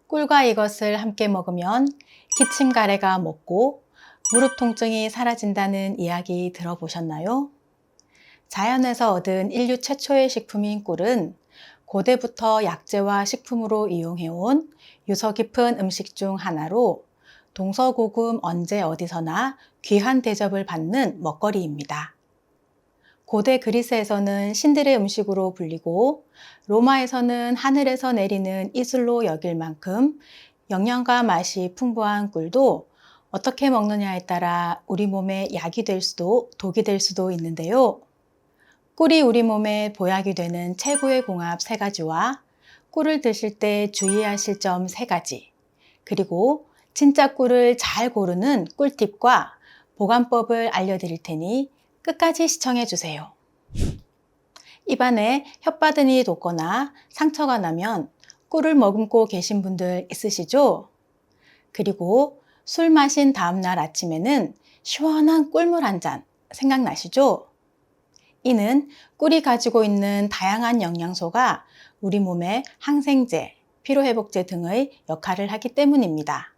꿀과 이것을 함께 먹으면 기침 가래가 멎고 무릎 통증이 사라진다는 이야기 들어보셨나요? 자연에서 얻은 인류 최초의 식품인 꿀은 고대부터 약재와 식품으로 이용해온 유서 깊은 음식 중 하나로 동서고금 언제 어디서나 귀한 대접을 받는 먹거리입니다. 고대 그리스에서는 신들의 음식으로 불리고 로마에서는 하늘에서 내리는 이슬로 여길 만큼 영양과 맛이 풍부한 꿀도 어떻게 먹느냐에 따라 우리 몸에 약이 될 수도 독이 될 수도 있는데요. 꿀이 우리 몸에 보약이 되는 최고의 궁합 3가지와 꿀을 드실 때 주의하실 점 3가지, 그리고 진짜 꿀을 잘 고르는 꿀팁과 보관법을 알려드릴 테니 끝까지 시청해 주세요. 입안에 혓바늘이 돋거나 상처가 나면 꿀을 머금고 계신 분들 있으시죠? 그리고 술 마신 다음날 아침에는 시원한 꿀물 한 잔 생각나시죠? 이는 꿀이 가지고 있는 다양한 영양소가 우리 몸에 항생제, 피로회복제 등의 역할을 하기 때문입니다.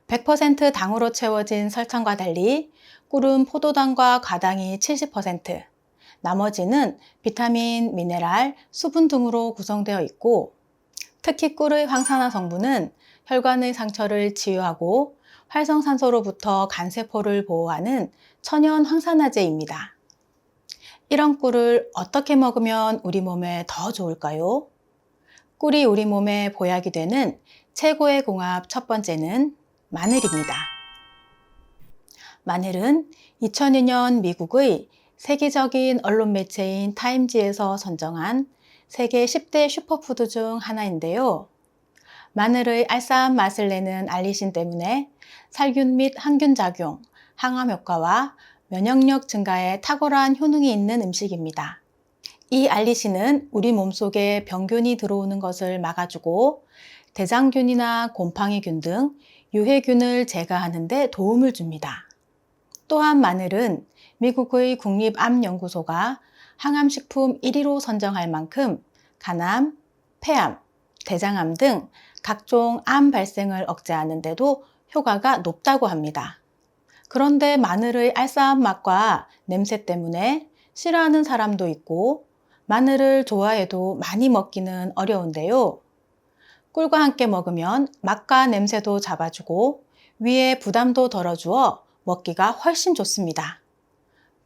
100% 당으로 채워진 설탕과 달리 꿀은 포도당과 과당이 70%, 나머지는 비타민, 미네랄, 수분 등으로 구성되어 있고, 특히 꿀의 황산화 성분은 혈관의 상처를 치유하고 활성산소로부터 간세포를 보호하는 천연 황산화제입니다. 이런 꿀을 어떻게 먹으면 우리 몸에 더 좋을까요? 꿀이 우리 몸에 보약이 되는 최고의 궁합 첫 번째는 마늘입니다. 마늘은 2002년 미국의 세계적인 언론 매체인 타임지에서 선정한 세계 10대 슈퍼푸드 중 하나인데요. 마늘의 알싸한 맛을 내는 알리신 때문에 살균 및 항균 작용, 항암 효과와 면역력 증가에 탁월한 효능이 있는 음식입니다. 이 알리신은 우리 몸속에 병균이 들어오는 것을 막아주고 대장균이나 곰팡이균 등 유해균을 제거하는 데 도움을 줍니다. 또한 마늘은 미국의 국립암연구소가 항암식품 1위로 선정할 만큼 간암, 폐암, 대장암 등 각종 암 발생을 억제하는 데도 효과가 높다고 합니다. 그런데 마늘의 알싸한 맛과 냄새 때문에 싫어하는 사람도 있고 마늘을 좋아해도 많이 먹기는 어려운데요. 꿀과 함께 먹으면 맛과 냄새도 잡아주고 위에 부담도 덜어주어 먹기가 훨씬 좋습니다.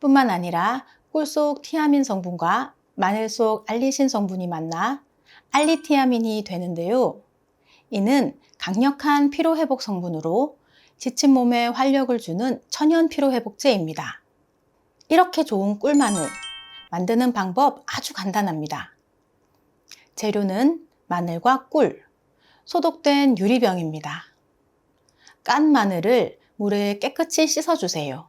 뿐만 아니라 꿀 속 티아민 성분과 마늘 속 알리신 성분이 만나 알리티아민이 되는데요. 이는 강력한 피로회복 성분으로 지친 몸에 활력을 주는 천연 피로회복제입니다. 이렇게 좋은 꿀마늘 만드는 방법 아주 간단합니다. 재료는 마늘과 꿀, 소독된 유리병입니다. 깐 마늘을 물에 깨끗이 씻어주세요.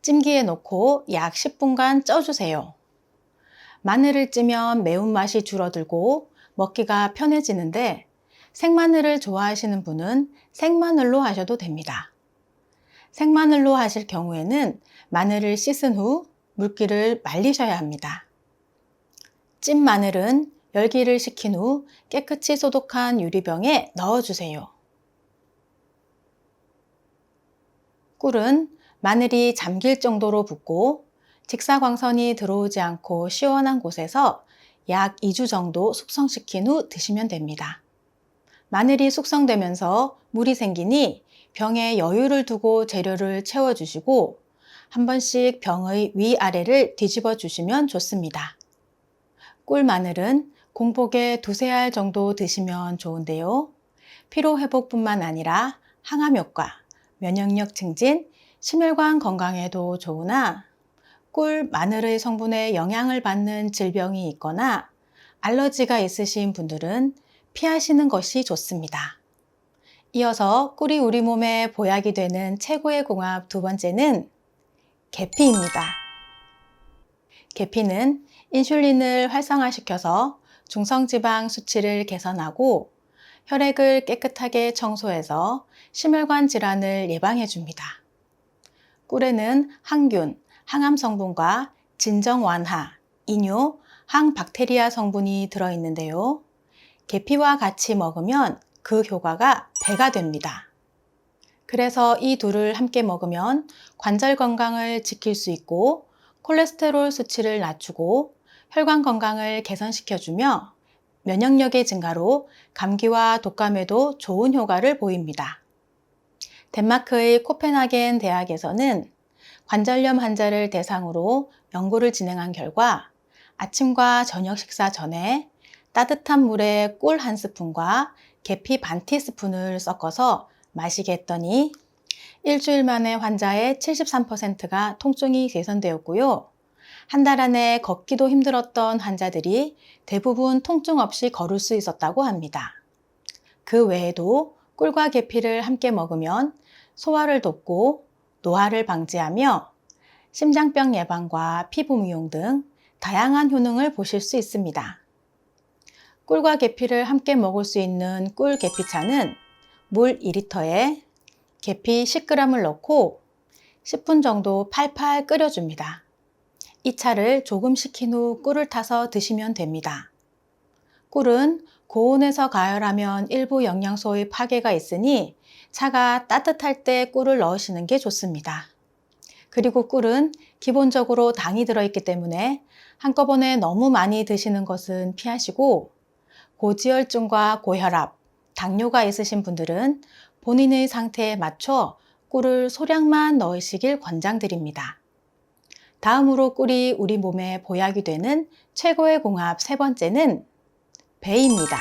찜기에 넣고 약 10분간 쪄주세요. 마늘을 찌면 매운맛이 줄어들고 먹기가 편해지는데 생마늘을 좋아하시는 분은 생마늘로 하셔도 됩니다. 생마늘로 하실 경우에는 마늘을 씻은 후 물기를 말리셔야 합니다. 찐 마늘은 열기를 식힌 후 깨끗이 소독한 유리병에 넣어주세요. 꿀은 마늘이 잠길 정도로 붓고 직사광선이 들어오지 않고 시원한 곳에서 약 2주 정도 숙성시킨 후 드시면 됩니다. 마늘이 숙성되면서 물이 생기니 병에 여유를 두고 재료를 채워주시고 한 번씩 병의 위아래를 뒤집어 주시면 좋습니다. 꿀 마늘은 공복에 2~3알 정도 드시면 좋은데요. 피로회복뿐만 아니라 항암 효과, 면역력 증진, 심혈관 건강에도 좋으나 꿀, 마늘의 성분에 영향을 받는 질병이 있거나 알러지가 있으신 분들은 피하시는 것이 좋습니다. 이어서 꿀이 우리 몸에 보약이 되는 최고의 궁합 두 번째는 계피입니다. 계피는 인슐린을 활성화시켜서 중성지방 수치를 개선하고 혈액을 깨끗하게 청소해서 심혈관 질환을 예방해 줍니다. 꿀에는 항균, 항암 성분과 진정 완화, 이뇨, 항박테리아 성분이 들어있는데요. 계피와 같이 먹으면 그 효과가 배가 됩니다. 그래서 이 둘을 함께 먹으면 관절 건강을 지킬 수 있고 콜레스테롤 수치를 낮추고 혈관 건강을 개선시켜주며 면역력의 증가로 감기와 독감에도 좋은 효과를 보입니다. 덴마크의 코펜하겐 대학에서는 관절염 환자를 대상으로 연구를 진행한 결과 아침과 저녁 식사 전에 따뜻한 물에 꿀 한 스푼과 계피 반 티스푼을 섞어서 마시게 했더니 일주일 만에 환자의 73%가 통증이 개선되었고요. 한 달 안에 걷기도 힘들었던 환자들이 대부분 통증 없이 걸을 수 있었다고 합니다. 그 외에도 꿀과 계피를 함께 먹으면 소화를 돕고 노화를 방지하며 심장병 예방과 피부 미용 등 다양한 효능을 보실 수 있습니다. 꿀과 계피를 함께 먹을 수 있는 꿀 계피차는 물 2리터에 계피 10g을 넣고 10분 정도 팔팔 끓여줍니다. 이 차를 조금 식힌 후 꿀을 타서 드시면 됩니다. 꿀은 고온에서 가열하면 일부 영양소의 파괴가 있으니 차가 따뜻할 때 꿀을 넣으시는 게 좋습니다. 그리고 꿀은 기본적으로 당이 들어있기 때문에 한꺼번에 너무 많이 드시는 것은 피하시고 고지혈증과 고혈압, 당뇨가 있으신 분들은 본인의 상태에 맞춰 꿀을 소량만 넣으시길 권장드립니다. 다음으로 꿀이 우리 몸에 보약이 되는 최고의 궁합 세 번째는 배입니다.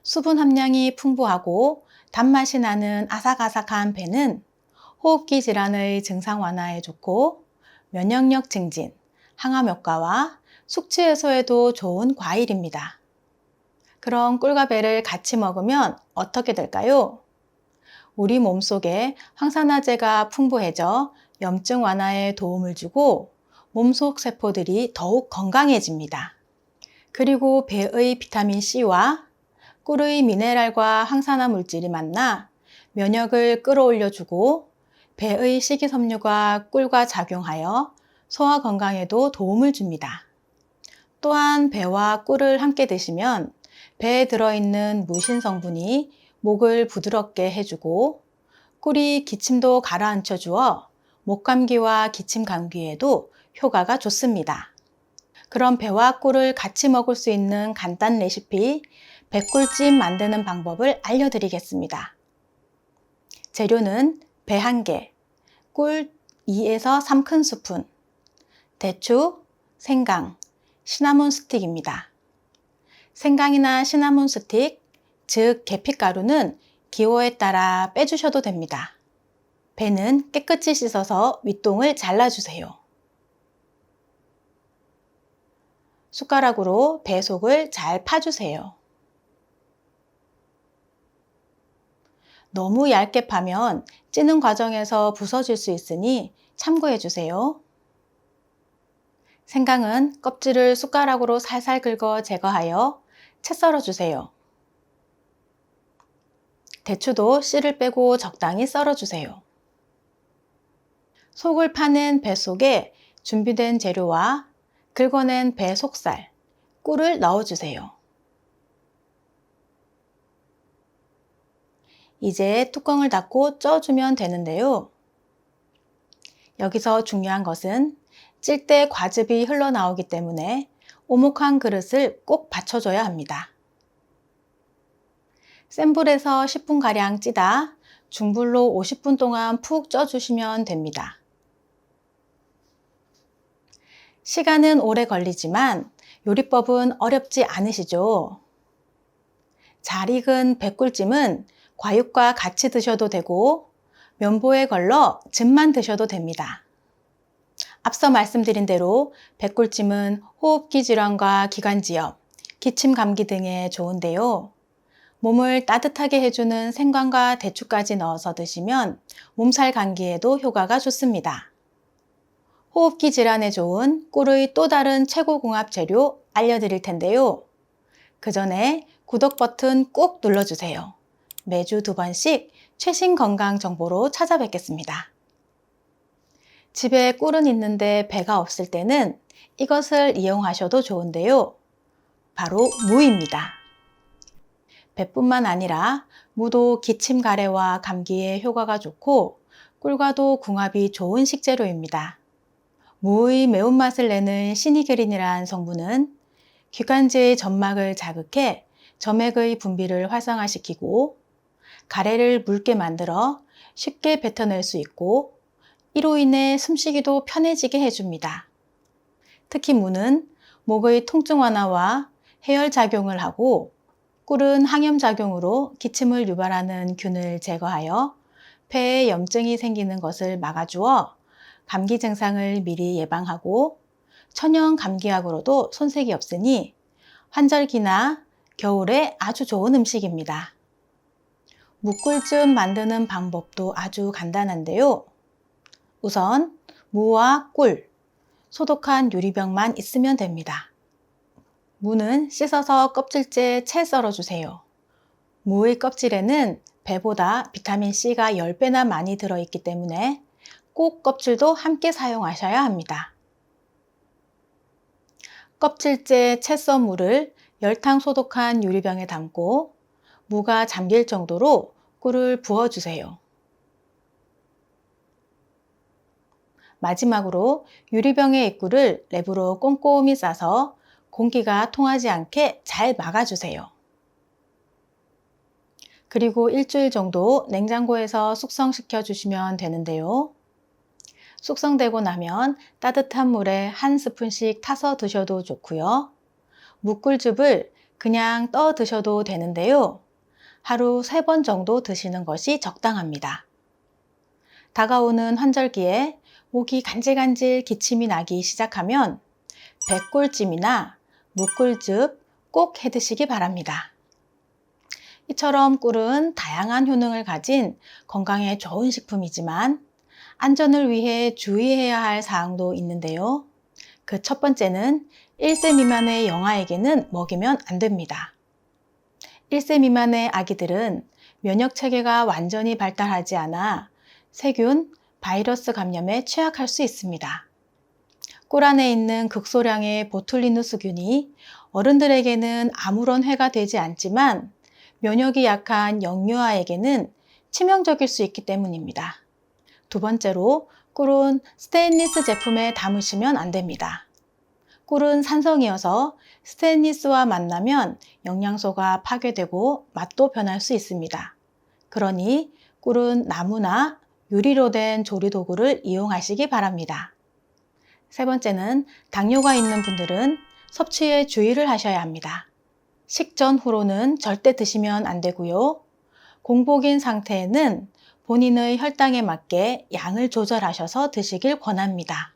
수분 함량이 풍부하고 단맛이 나는 아삭아삭한 배는 호흡기 질환의 증상 완화에 좋고 면역력 증진, 항암 효과와 숙취 해소에도 좋은 과일입니다. 그럼 꿀과 배를 같이 먹으면 어떻게 될까요? 우리 몸속에 황산화제가 풍부해져 염증 완화에 도움을 주고 몸속 세포들이 더욱 건강해집니다. 그리고 배의 비타민 C와 꿀의 미네랄과 항산화 물질이 만나 면역을 끌어올려주고 배의 식이섬유가 꿀과 작용하여 소화 건강에도 도움을 줍니다. 또한 배와 꿀을 함께 드시면 배에 들어있는 무신 성분이 목을 부드럽게 해주고 꿀이 기침도 가라앉혀 주어 목감기와 기침 감기에도 효과가 좋습니다. 그럼 배와 꿀을 같이 먹을 수 있는 간단 레시피 배꿀찜 만드는 방법을 알려드리겠습니다. 재료는 배 1개, 꿀 2에서 3큰스푼, 대추, 생강, 시나몬 스틱입니다. 생강이나 시나몬 스틱, 즉 계피가루는 기호에 따라 빼주셔도 됩니다. 배는 깨끗이 씻어서 윗동을 잘라주세요. 숟가락으로 배 속을 잘 파주세요. 너무 얇게 파면 찌는 과정에서 부서질 수 있으니 참고해 주세요. 생강은 껍질을 숟가락으로 살살 긁어 제거하여 채 썰어 주세요. 대추도 씨를 빼고 적당히 썰어 주세요. 속을 파는 배 속에 준비된 재료와 긁어낸 배 속살, 꿀을 넣어주세요. 이제 뚜껑을 닫고 쪄주면 되는데요. 여기서 중요한 것은 찔 때 과즙이 흘러나오기 때문에 오목한 그릇을 꼭 받쳐줘야 합니다. 센 불에서 10분가량 찌다 중불로 50분 동안 푹 쪄주시면 됩니다. 시간은 오래 걸리지만 요리법은 어렵지 않으시죠? 잘 익은 배꿀찜은 과육과 같이 드셔도 되고 면보에 걸러 즙만 드셔도 됩니다. 앞서 말씀드린 대로 배꿀찜은 호흡기 질환과 기관지염, 기침 감기 등에 좋은데요. 몸을 따뜻하게 해주는 생강과 대추까지 넣어서 드시면 몸살 감기에도 효과가 좋습니다. 호흡기 질환에 좋은 꿀의 또 다른 최고 궁합 재료 알려드릴 텐데요. 그 전에 구독 버튼 꾹 눌러주세요. 매주 2번씩 최신 건강 정보로 찾아뵙겠습니다. 집에 꿀은 있는데 배가 없을 때는 이것을 이용하셔도 좋은데요. 바로 무입니다. 배뿐만 아니라 무도 기침 가래와 감기에 효과가 좋고 꿀과도 궁합이 좋은 식재료입니다. 무의 매운맛을 내는 시니게린이라는 성분은 기관지의 점막을 자극해 점액의 분비를 활성화시키고 가래를 묽게 만들어 쉽게 뱉어낼 수 있고 이로 인해 숨쉬기도 편해지게 해줍니다. 특히 무는 목의 통증 완화와 해열 작용을 하고 꿀은 항염작용으로 기침을 유발하는 균을 제거하여 폐에 염증이 생기는 것을 막아주어 감기 증상을 미리 예방하고 천연 감기약으로도 손색이 없으니 환절기나 겨울에 아주 좋은 음식입니다. 무꿀즙 만드는 방법도 아주 간단한데요. 우선 무와 꿀, 소독한 유리병만 있으면 됩니다. 무는 씻어서 껍질째 채 썰어주세요. 무의 껍질에는 배보다 비타민C가 10배나 많이 들어있기 때문에 꼭 껍질도 함께 사용하셔야 합니다. 껍질째 채 썬 무를 열탕 소독한 유리병에 담고 무가 잠길 정도로 꿀을 부어주세요. 마지막으로 유리병의 입구를 랩으로 꼼꼼히 싸서 공기가 통하지 않게 잘 막아주세요. 그리고 일주일 정도 냉장고에서 숙성시켜 주시면 되는데요. 숙성되고 나면 따뜻한 물에 한 스푼씩 타서 드셔도 좋고요. 무꿀즙을 그냥 떠 드셔도 되는데요. 하루 3번 정도 드시는 것이 적당합니다. 다가오는 환절기에 목이 간질간질 기침이 나기 시작하면 백꿀찜이나 무꿀즙 꼭 해 드시기 바랍니다. 이처럼 꿀은 다양한 효능을 가진 건강에 좋은 식품이지만 안전을 위해 주의해야 할 사항도 있는데요. 그 첫 번째는 1세 미만의 영아에게는 먹이면 안 됩니다. 1세 미만의 아기들은 면역체계가 완전히 발달하지 않아 세균, 바이러스 감염에 취약할 수 있습니다. 꿀 안에 있는 극소량의 보툴리누스균이 어른들에게는 아무런 해가 되지 않지만 면역이 약한 영유아에게는 치명적일 수 있기 때문입니다. 두 번째로 꿀은 스테인리스 제품에 담으시면 안 됩니다. 꿀은 산성이어서 스테인리스와 만나면 영양소가 파괴되고 맛도 변할 수 있습니다. 그러니 꿀은 나무나 유리로 된 조리도구를 이용하시기 바랍니다. 세 번째는 당뇨가 있는 분들은 섭취에 주의를 하셔야 합니다. 식전 후로는 절대 드시면 안 되고요. 공복인 상태에는 본인의 혈당에 맞게 양을 조절하셔서 드시길 권합니다.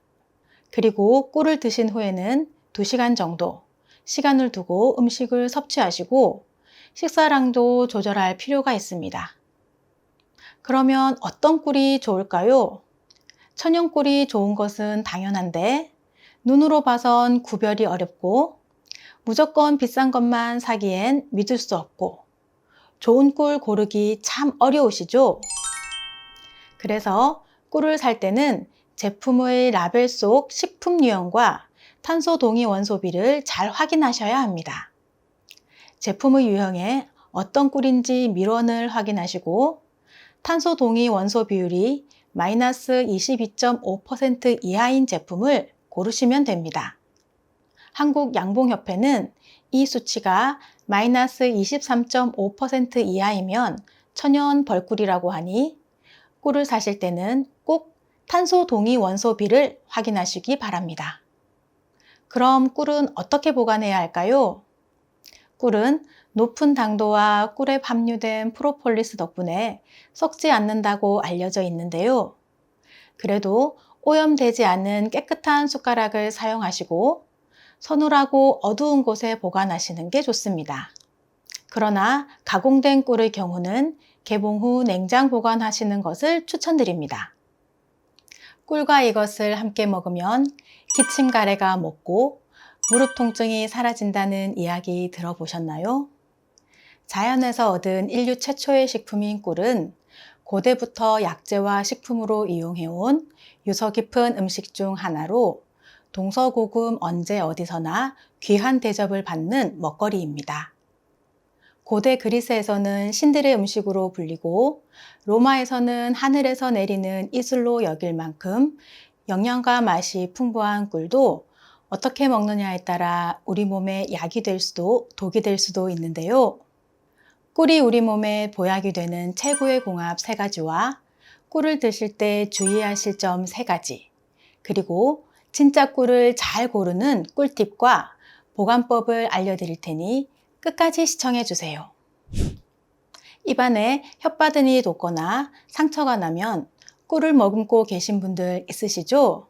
그리고 꿀을 드신 후에는 2시간 정도 시간을 두고 음식을 섭취하시고 식사량도 조절할 필요가 있습니다. 그러면 어떤 꿀이 좋을까요? 천연 꿀이 좋은 것은 당연한데 눈으로 봐선 구별이 어렵고 무조건 비싼 것만 사기엔 믿을 수 없고 좋은 꿀 고르기 참 어려우시죠? 그래서 꿀을 살 때는 제품의 라벨 속 식품 유형과 탄소 동위 원소비를 잘 확인하셔야 합니다. 제품의 유형에 어떤 꿀인지 밀원을 확인하시고 탄소 동위 원소 비율이 마이너스 22.5% 이하인 제품을 고르시면 됩니다. 한국양봉협회는 이 수치가 마이너스 23.5% 이하이면 천연 벌꿀이라고 하니 꿀을 사실 때는 꼭 탄소 동위 원소비를 확인하시기 바랍니다. 그럼 꿀은 어떻게 보관해야 할까요? 꿀은 높은 당도와 꿀에 함유된 프로폴리스 덕분에 썩지 않는다고 알려져 있는데요. 그래도 오염되지 않은 깨끗한 숟가락을 사용하시고 서늘하고 어두운 곳에 보관하시는 게 좋습니다. 그러나 가공된 꿀의 경우는 개봉 후 냉장 보관하시는 것을 추천드립니다. 꿀과 이것을 함께 먹으면 기침 가래가 멎고 무릎 통증이 사라진다는 이야기 들어보셨나요? 자연에서 얻은 인류 최초의 식품인 꿀은 고대부터 약재와 식품으로 이용해온 유서 깊은 음식 중 하나로 동서고금 언제 어디서나 귀한 대접을 받는 먹거리입니다. 고대 그리스에서는 신들의 음식으로 불리고 로마에서는 하늘에서 내리는 이슬로 여길 만큼 영양과 맛이 풍부한 꿀도 어떻게 먹느냐에 따라 우리 몸에 약이 될 수도 독이 될 수도 있는데요. 꿀이 우리 몸에 보약이 되는 최고의 궁합 3가지와 꿀을 드실 때 주의하실 점 3가지, 그리고 진짜 꿀을 잘 고르는 꿀팁과 보관법을 알려드릴 테니 끝까지 시청해 주세요. 입안에 혓바늘이 돋거나 상처가 나면 꿀을 머금고 계신 분들 있으시죠?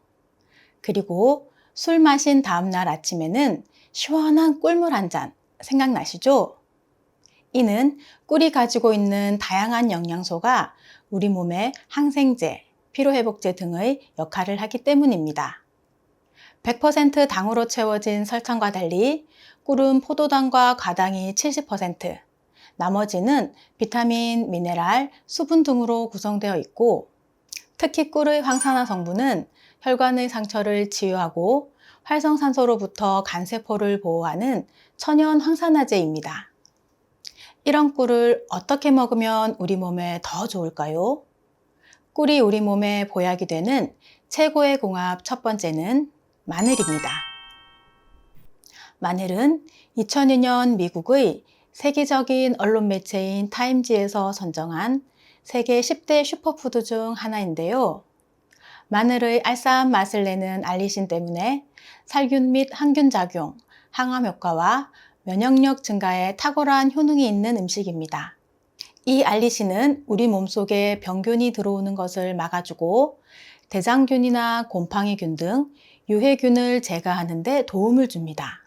그리고 술 마신 다음날 아침에는 시원한 꿀물 한 잔 생각나시죠? 이는 꿀이 가지고 있는 다양한 영양소가 우리 몸에 항생제, 피로회복제 등의 역할을 하기 때문입니다. 100% 당으로 채워진 설탕과 달리 꿀은 포도당과 과당이 70%, 나머지는 비타민, 미네랄, 수분 등으로 구성되어 있고, 특히 꿀의 황산화 성분은 혈관의 상처를 치유하고 활성산소로부터 간세포를 보호하는 천연 황산화제입니다. 이런 꿀을 어떻게 먹으면 우리 몸에 더 좋을까요? 꿀이 우리 몸에 보약이 되는 최고의 궁합 첫 번째는 마늘입니다. 마늘은 2002년 미국의 세계적인 언론 매체인 타임지에서 선정한 세계 10대 슈퍼푸드 중 하나인데요. 마늘의 알싸한 맛을 내는 알리신 때문에 살균 및 항균 작용, 항암 효과와 면역력 증가에 탁월한 효능이 있는 음식입니다. 이 알리신은 우리 몸속에 병균이 들어오는 것을 막아주고 대장균이나 곰팡이균 등 유해균을 제거하는 데 도움을 줍니다.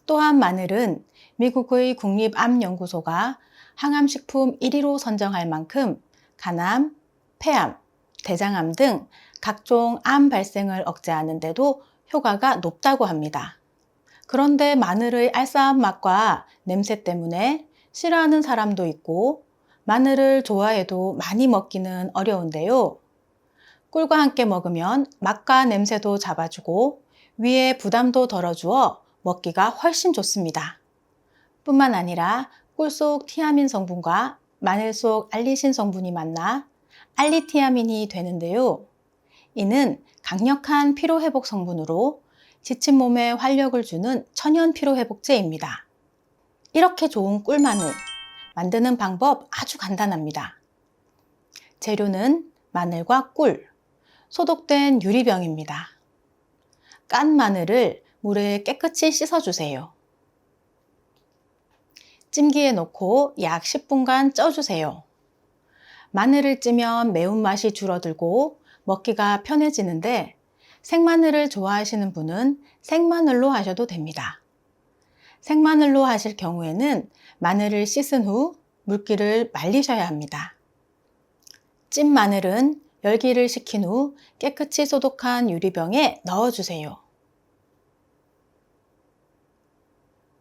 또한 마늘은 미국의 국립암연구소가 항암식품 1위로 선정할 만큼 간암, 폐암, 대장암 등 각종 암 발생을 억제하는 데도 효과가 높다고 합니다. 그런데 마늘의 알싸한 맛과 냄새 때문에 싫어하는 사람도 있고 마늘을 좋아해도 많이 먹기는 어려운데요. 꿀과 함께 먹으면 맛과 냄새도 잡아주고 위에 부담도 덜어주어 먹기가 훨씬 좋습니다. 뿐만 아니라 꿀 속 티아민 성분과 마늘 속 알리신 성분이 만나 알리티아민이 되는데요. 이는 강력한 피로회복 성분으로 지친 몸에 활력을 주는 천연 피로회복제입니다. 이렇게 좋은 꿀마늘 만드는 방법 아주 간단합니다. 재료는 마늘과 꿀, 소독된 유리병입니다. 깐 마늘을 물에 깨끗이 씻어주세요. 찜기에 넣고 약 10분간 쪄주세요. 마늘을 찌면 매운맛이 줄어들고 먹기가 편해지는데 생마늘을 좋아하시는 분은 생마늘로 하셔도 됩니다. 생마늘로 하실 경우에는 마늘을 씻은 후 물기를 말리셔야 합니다. 찐 마늘은 열기를 식힌 후 깨끗이 소독한 유리병에 넣어주세요.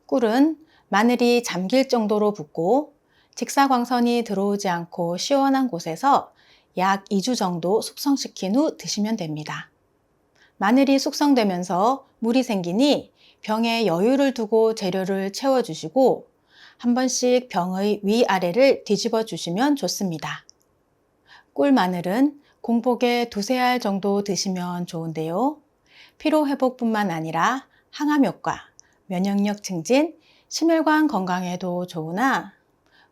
꿀은 마늘이 잠길 정도로 붓고 직사광선이 들어오지 않고 시원한 곳에서 약 2주 정도 숙성시킨 후 드시면 됩니다. 마늘이 숙성되면서 물이 생기니 병에 여유를 두고 재료를 채워주시고 한 번씩 병의 위아래를 뒤집어 주시면 좋습니다. 꿀 마늘은 공복에 2-3알 정도 드시면 좋은데요. 피로회복뿐만 아니라 항암 효과, 면역력 증진, 심혈관 건강에도 좋으나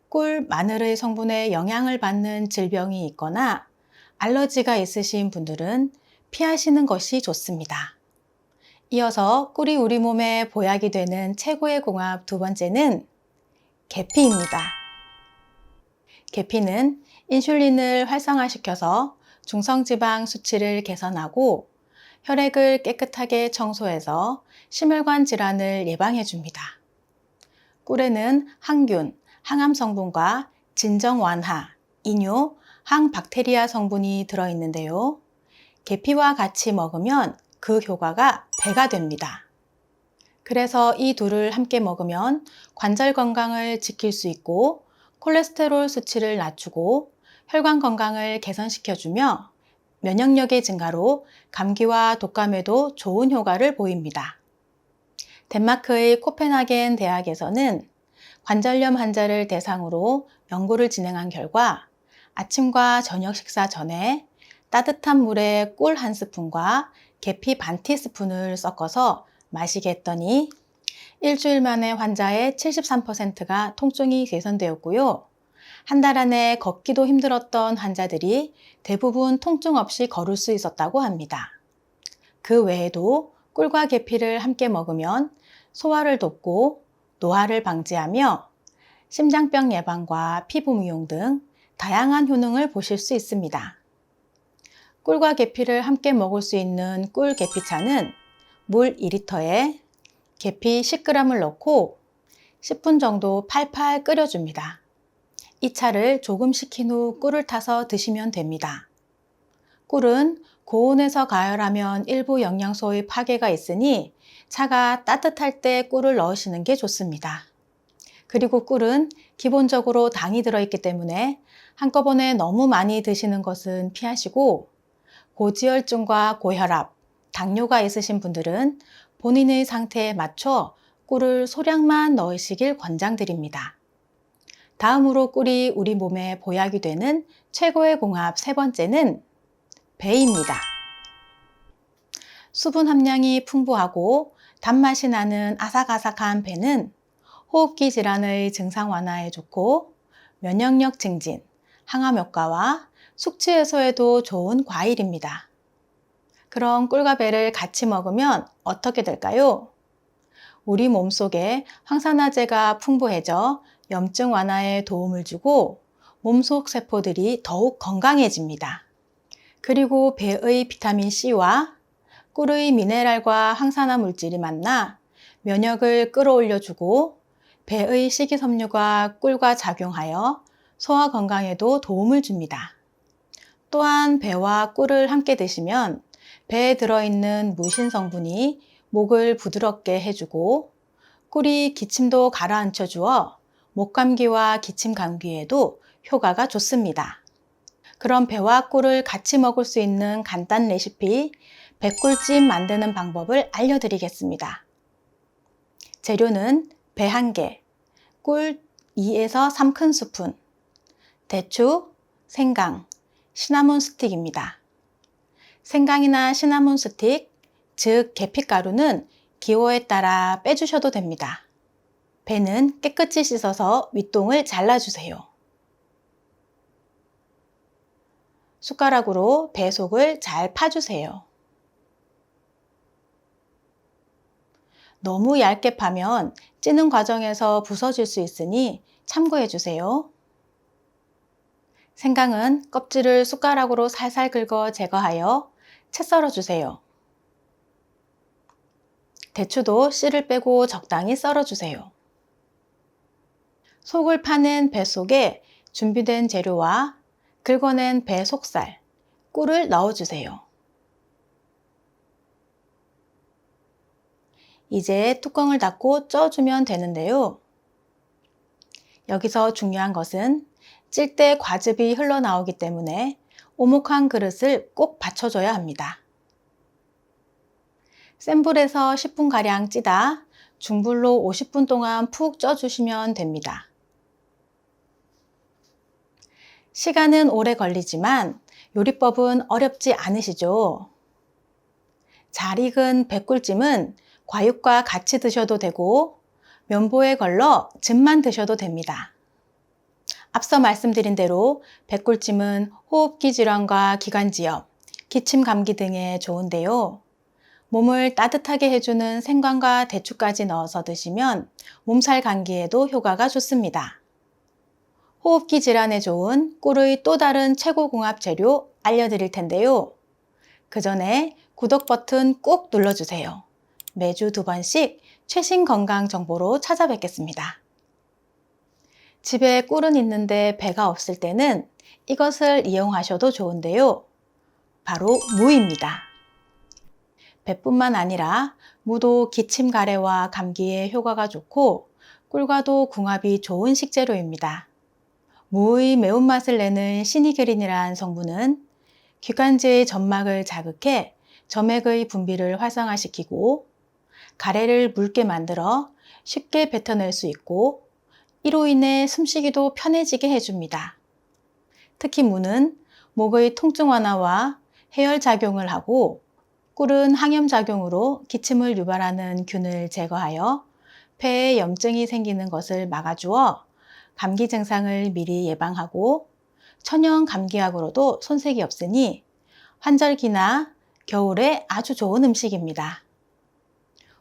꿀, 마늘의 성분에 영향을 받는 질병이 있거나 알러지가 있으신 분들은 피하시는 것이 좋습니다. 이어서 꿀이 우리 몸에 보약이 되는 최고의 궁합 두 번째는 계피입니다. 계피는 인슐린을 활성화시켜서 중성지방 수치를 개선하고 혈액을 깨끗하게 청소해서 심혈관 질환을 예방해 줍니다. 꿀에는 항균, 항암 성분과 진정 완화, 이뇨, 항박테리아 성분이 들어있는데요. 계피와 같이 먹으면 그 효과가 배가 됩니다. 그래서 이 둘을 함께 먹으면 관절 건강을 지킬 수 있고 콜레스테롤 수치를 낮추고 혈관 건강을 개선시켜주며 면역력의 증가로 감기와 독감에도 좋은 효과를 보입니다. 덴마크의 코펜하겐 대학에서는 관절염 환자를 대상으로 연구를 진행한 결과 아침과 저녁 식사 전에 따뜻한 물에 꿀 한 스푼과 계피 반 티스푼을 섞어서 마시게 했더니 일주일 만에 환자의 73%가 통증이 개선되었고요. 한 달 안에 걷기도 힘들었던 환자들이 대부분 통증 없이 걸을 수 있었다고 합니다. 그 외에도 꿀과 계피를 함께 먹으면 소화를 돕고 노화를 방지하며 심장병 예방과 피부 미용 등 다양한 효능을 보실 수 있습니다. 꿀과 계피를 함께 먹을 수 있는 꿀 계피차는 물 2리터에 계피 10g을 넣고 10분 정도 팔팔 끓여줍니다. 이 차를 조금 식힌 후 꿀을 타서 드시면 됩니다. 꿀은 고온에서 가열하면 일부 영양소의 파괴가 있으니 차가 따뜻할 때 꿀을 넣으시는 게 좋습니다. 그리고 꿀은 기본적으로 당이 들어있기 때문에 한꺼번에 너무 많이 드시는 것은 피하시고 고지혈증과 고혈압, 당뇨가 있으신 분들은 본인의 상태에 맞춰 꿀을 소량만 넣으시길 권장드립니다. 다음으로 꿀이 우리 몸에 보약이 되는 최고의 공합 세 번째는 배입니다. 수분 함량이 풍부하고 단맛이 나는 아삭아삭한 배는 호흡기 질환의 증상 완화에 좋고 면역력 증진, 항암 효과와 숙취 해소에도 좋은 과일입니다. 그럼 꿀과 배를 같이 먹으면 어떻게 될까요? 우리 몸속에 황산화제가 풍부해져 염증 완화에 도움을 주고 몸속 세포들이 더욱 건강해집니다. 그리고 배의 비타민C와 꿀의 미네랄과 항산화 물질이 만나 면역을 끌어올려주고 배의 식이섬유가 꿀과 작용하여 소화 건강에도 도움을 줍니다. 또한 배와 꿀을 함께 드시면 배에 들어있는 무신 성분이 목을 부드럽게 해주고 꿀이 기침도 가라앉혀 주어 목감기와 기침 감기에도 효과가 좋습니다. 그럼 배와 꿀을 같이 먹을 수 있는 간단 레시피 배꿀찜 만드는 방법을 알려드리겠습니다. 재료는 배 1개, 꿀 2에서 3큰스푼, 대추, 생강, 시나몬 스틱입니다. 생강이나 시나몬 스틱, 즉 계피가루는 기호에 따라 빼주셔도 됩니다. 배는 깨끗이 씻어서 윗동을 잘라주세요. 숟가락으로 배 속을 잘 파주세요. 너무 얇게 파면 찌는 과정에서 부서질 수 있으니 참고해 주세요. 생강은 껍질을 숟가락으로 살살 긁어 제거하여 채 썰어 주세요. 대추도 씨를 빼고 적당히 썰어 주세요. 속을 파는 배 속에 준비된 재료와 긁어낸 배 속살, 꿀을 넣어 주세요. 이제 뚜껑을 닫고 쪄주면 되는데요. 여기서 중요한 것은 찔 때 과즙이 흘러나오기 때문에 오목한 그릇을 꼭 받쳐줘야 합니다. 센 불에서 10분가량 찌다 중불로 50분 동안 푹 쪄주시면 됩니다. 시간은 오래 걸리지만 요리법은 어렵지 않으시죠? 잘 익은 배꿀찜은 과육과 같이 드셔도 되고 면보에 걸러 즙만 드셔도 됩니다. 앞서 말씀드린 대로 배꿀찜은 호흡기 질환과 기관지염, 기침 감기 등에 좋은데요. 몸을 따뜻하게 해주는 생강과 대추까지 넣어서 드시면 몸살 감기에도 효과가 좋습니다. 호흡기 질환에 좋은 꿀의 또 다른 최고 궁합 재료 알려드릴 텐데요. 그 전에 구독 버튼 꼭 눌러주세요. 매주 2번씩 최신 건강 정보로 찾아뵙겠습니다. 집에 꿀은 있는데 배가 없을 때는 이것을 이용하셔도 좋은데요. 바로 무입니다. 배뿐만 아니라 무도 기침 가래와 감기에 효과가 좋고 꿀과도 궁합이 좋은 식재료입니다. 무의 매운맛을 내는 시니게린이라는 성분은 기관지의 점막을 자극해 점액의 분비를 활성화시키고 가래를 묽게 만들어 쉽게 뱉어낼 수 있고 이로 인해 숨쉬기도 편해지게 해줍니다. 특히 무는 목의 통증 완화와 해열 작용을 하고 꿀은 항염 작용으로 기침을 유발하는 균을 제거하여 폐에 염증이 생기는 것을 막아주어 감기 증상을 미리 예방하고 천연 감기약으로도 손색이 없으니 환절기나 겨울에 아주 좋은 음식입니다.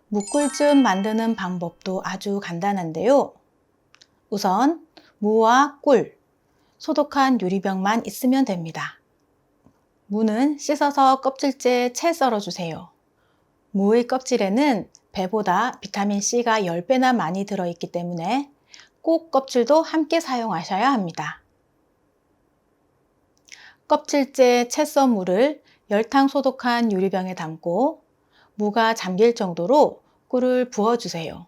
무꿀즙 만드는 방법도 아주 간단한데요. 우선 무와 꿀, 소독한 유리병만 있으면 됩니다. 무는 씻어서 껍질째 채 썰어주세요. 무의 껍질에는 배보다 비타민C가 10배나 많이 들어있기 때문에 꼭 껍질도 함께 사용하셔야 합니다. 껍질째 채 썬 무를 열탕 소독한 유리병에 담고 무가 잠길 정도로 꿀을 부어주세요.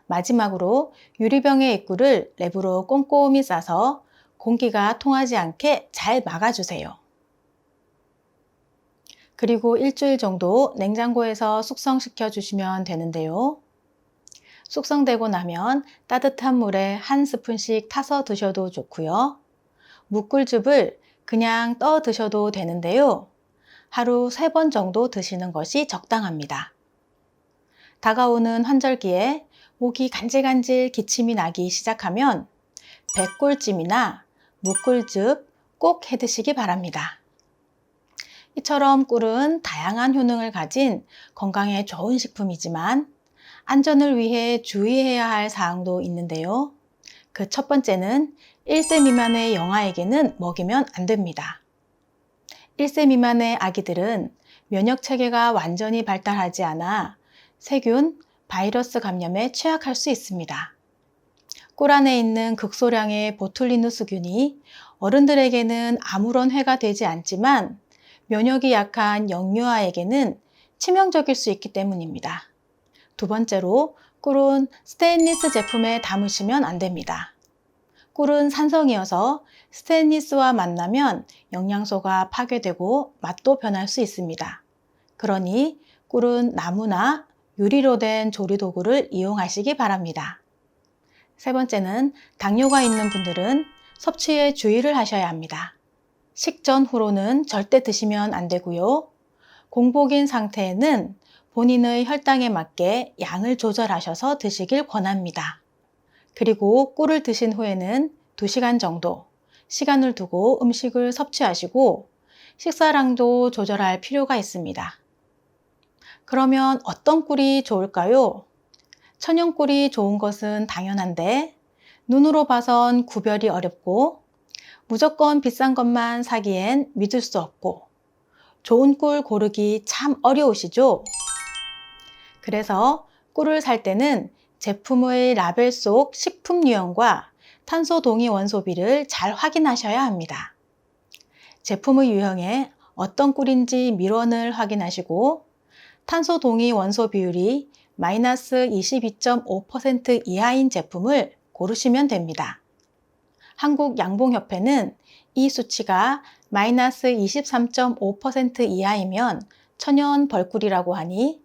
마지막으로 유리병의 입구를 랩으로 꼼꼼히 싸서 공기가 통하지 않게 잘 막아주세요. 그리고 일주일 정도 냉장고에서 숙성시켜 주시면 되는데요. 숙성되고 나면 따뜻한 물에 한 스푼씩 타서 드셔도 좋고요. 무꿀즙을 그냥 떠 드셔도 되는데요. 하루 3번 정도 드시는 것이 적당합니다. 다가오는 환절기에 목이 간질간질 기침이 나기 시작하면 백꿀찜이나 무꿀즙 꼭 해 드시기 바랍니다. 이처럼 꿀은 다양한 효능을 가진 건강에 좋은 식품이지만 안전을 위해 주의해야 할 사항도 있는데요. 그 첫 번째는 1세 미만의 영아에게는 먹이면 안 됩니다. 1세 미만의 아기들은 면역 체계가 완전히 발달하지 않아 세균, 바이러스 감염에 취약할 수 있습니다. 꿀 안에 있는 극소량의 보툴리누스균이 어른들에게는 아무런 해가 되지 않지만 면역이 약한 영유아에게는 치명적일 수 있기 때문입니다. 두 번째로 꿀은 스테인리스 제품에 담으시면 안 됩니다. 꿀은 산성이어서 스테인리스와 만나면 영양소가 파괴되고 맛도 변할 수 있습니다. 그러니 꿀은 나무나 유리로 된 조리도구를 이용하시기 바랍니다. 세 번째는 당뇨가 있는 분들은 섭취에 주의를 하셔야 합니다. 식전 후로는 절대 드시면 안 되고요. 공복인 상태에는 본인의 혈당에 맞게 양을 조절하셔서 드시길 권합니다. 그리고 꿀을 드신 후에는 2시간 정도 시간을 두고 음식을 섭취하시고 식사량도 조절할 필요가 있습니다. 그러면 어떤 꿀이 좋을까요? 천연 꿀이 좋은 것은 당연한데 눈으로 봐선 구별이 어렵고 무조건 비싼 것만 사기엔 믿을 수 없고 좋은 꿀 고르기 참 어려우시죠? 그래서 꿀을 살 때는 제품의 라벨 속 식품 유형과 탄소 동위 원소비를 잘 확인하셔야 합니다. 제품의 유형에 어떤 꿀인지 밀원을 확인하시고 탄소 동위 원소 비율이 마이너스 22.5% 이하인 제품을 고르시면 됩니다. 한국양봉협회는 이 수치가 마이너스 23.5% 이하이면 천연 벌꿀이라고 하니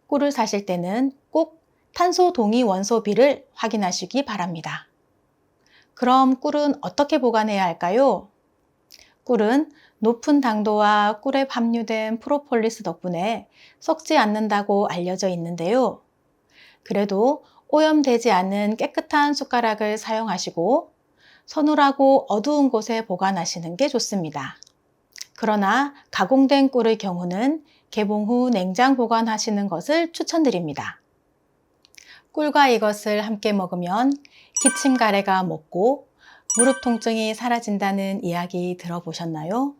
꿀을 사실 때는 꼭 탄소 동위 원소비를 확인하시기 바랍니다. 그럼 꿀은 어떻게 보관해야 할까요? 꿀은 높은 당도와 꿀에 함유된 프로폴리스 덕분에 썩지 않는다고 알려져 있는데요. 그래도 오염되지 않은 깨끗한 숟가락을 사용하시고 서늘하고 어두운 곳에 보관하시는 게 좋습니다. 그러나 가공된 꿀의 경우는 개봉 후 냉장 보관하시는 것을 추천드립니다. 꿀과 이것을 함께 먹으면 기침 가래가 멎고 무릎 통증이 사라진다는 이야기 들어보셨나요?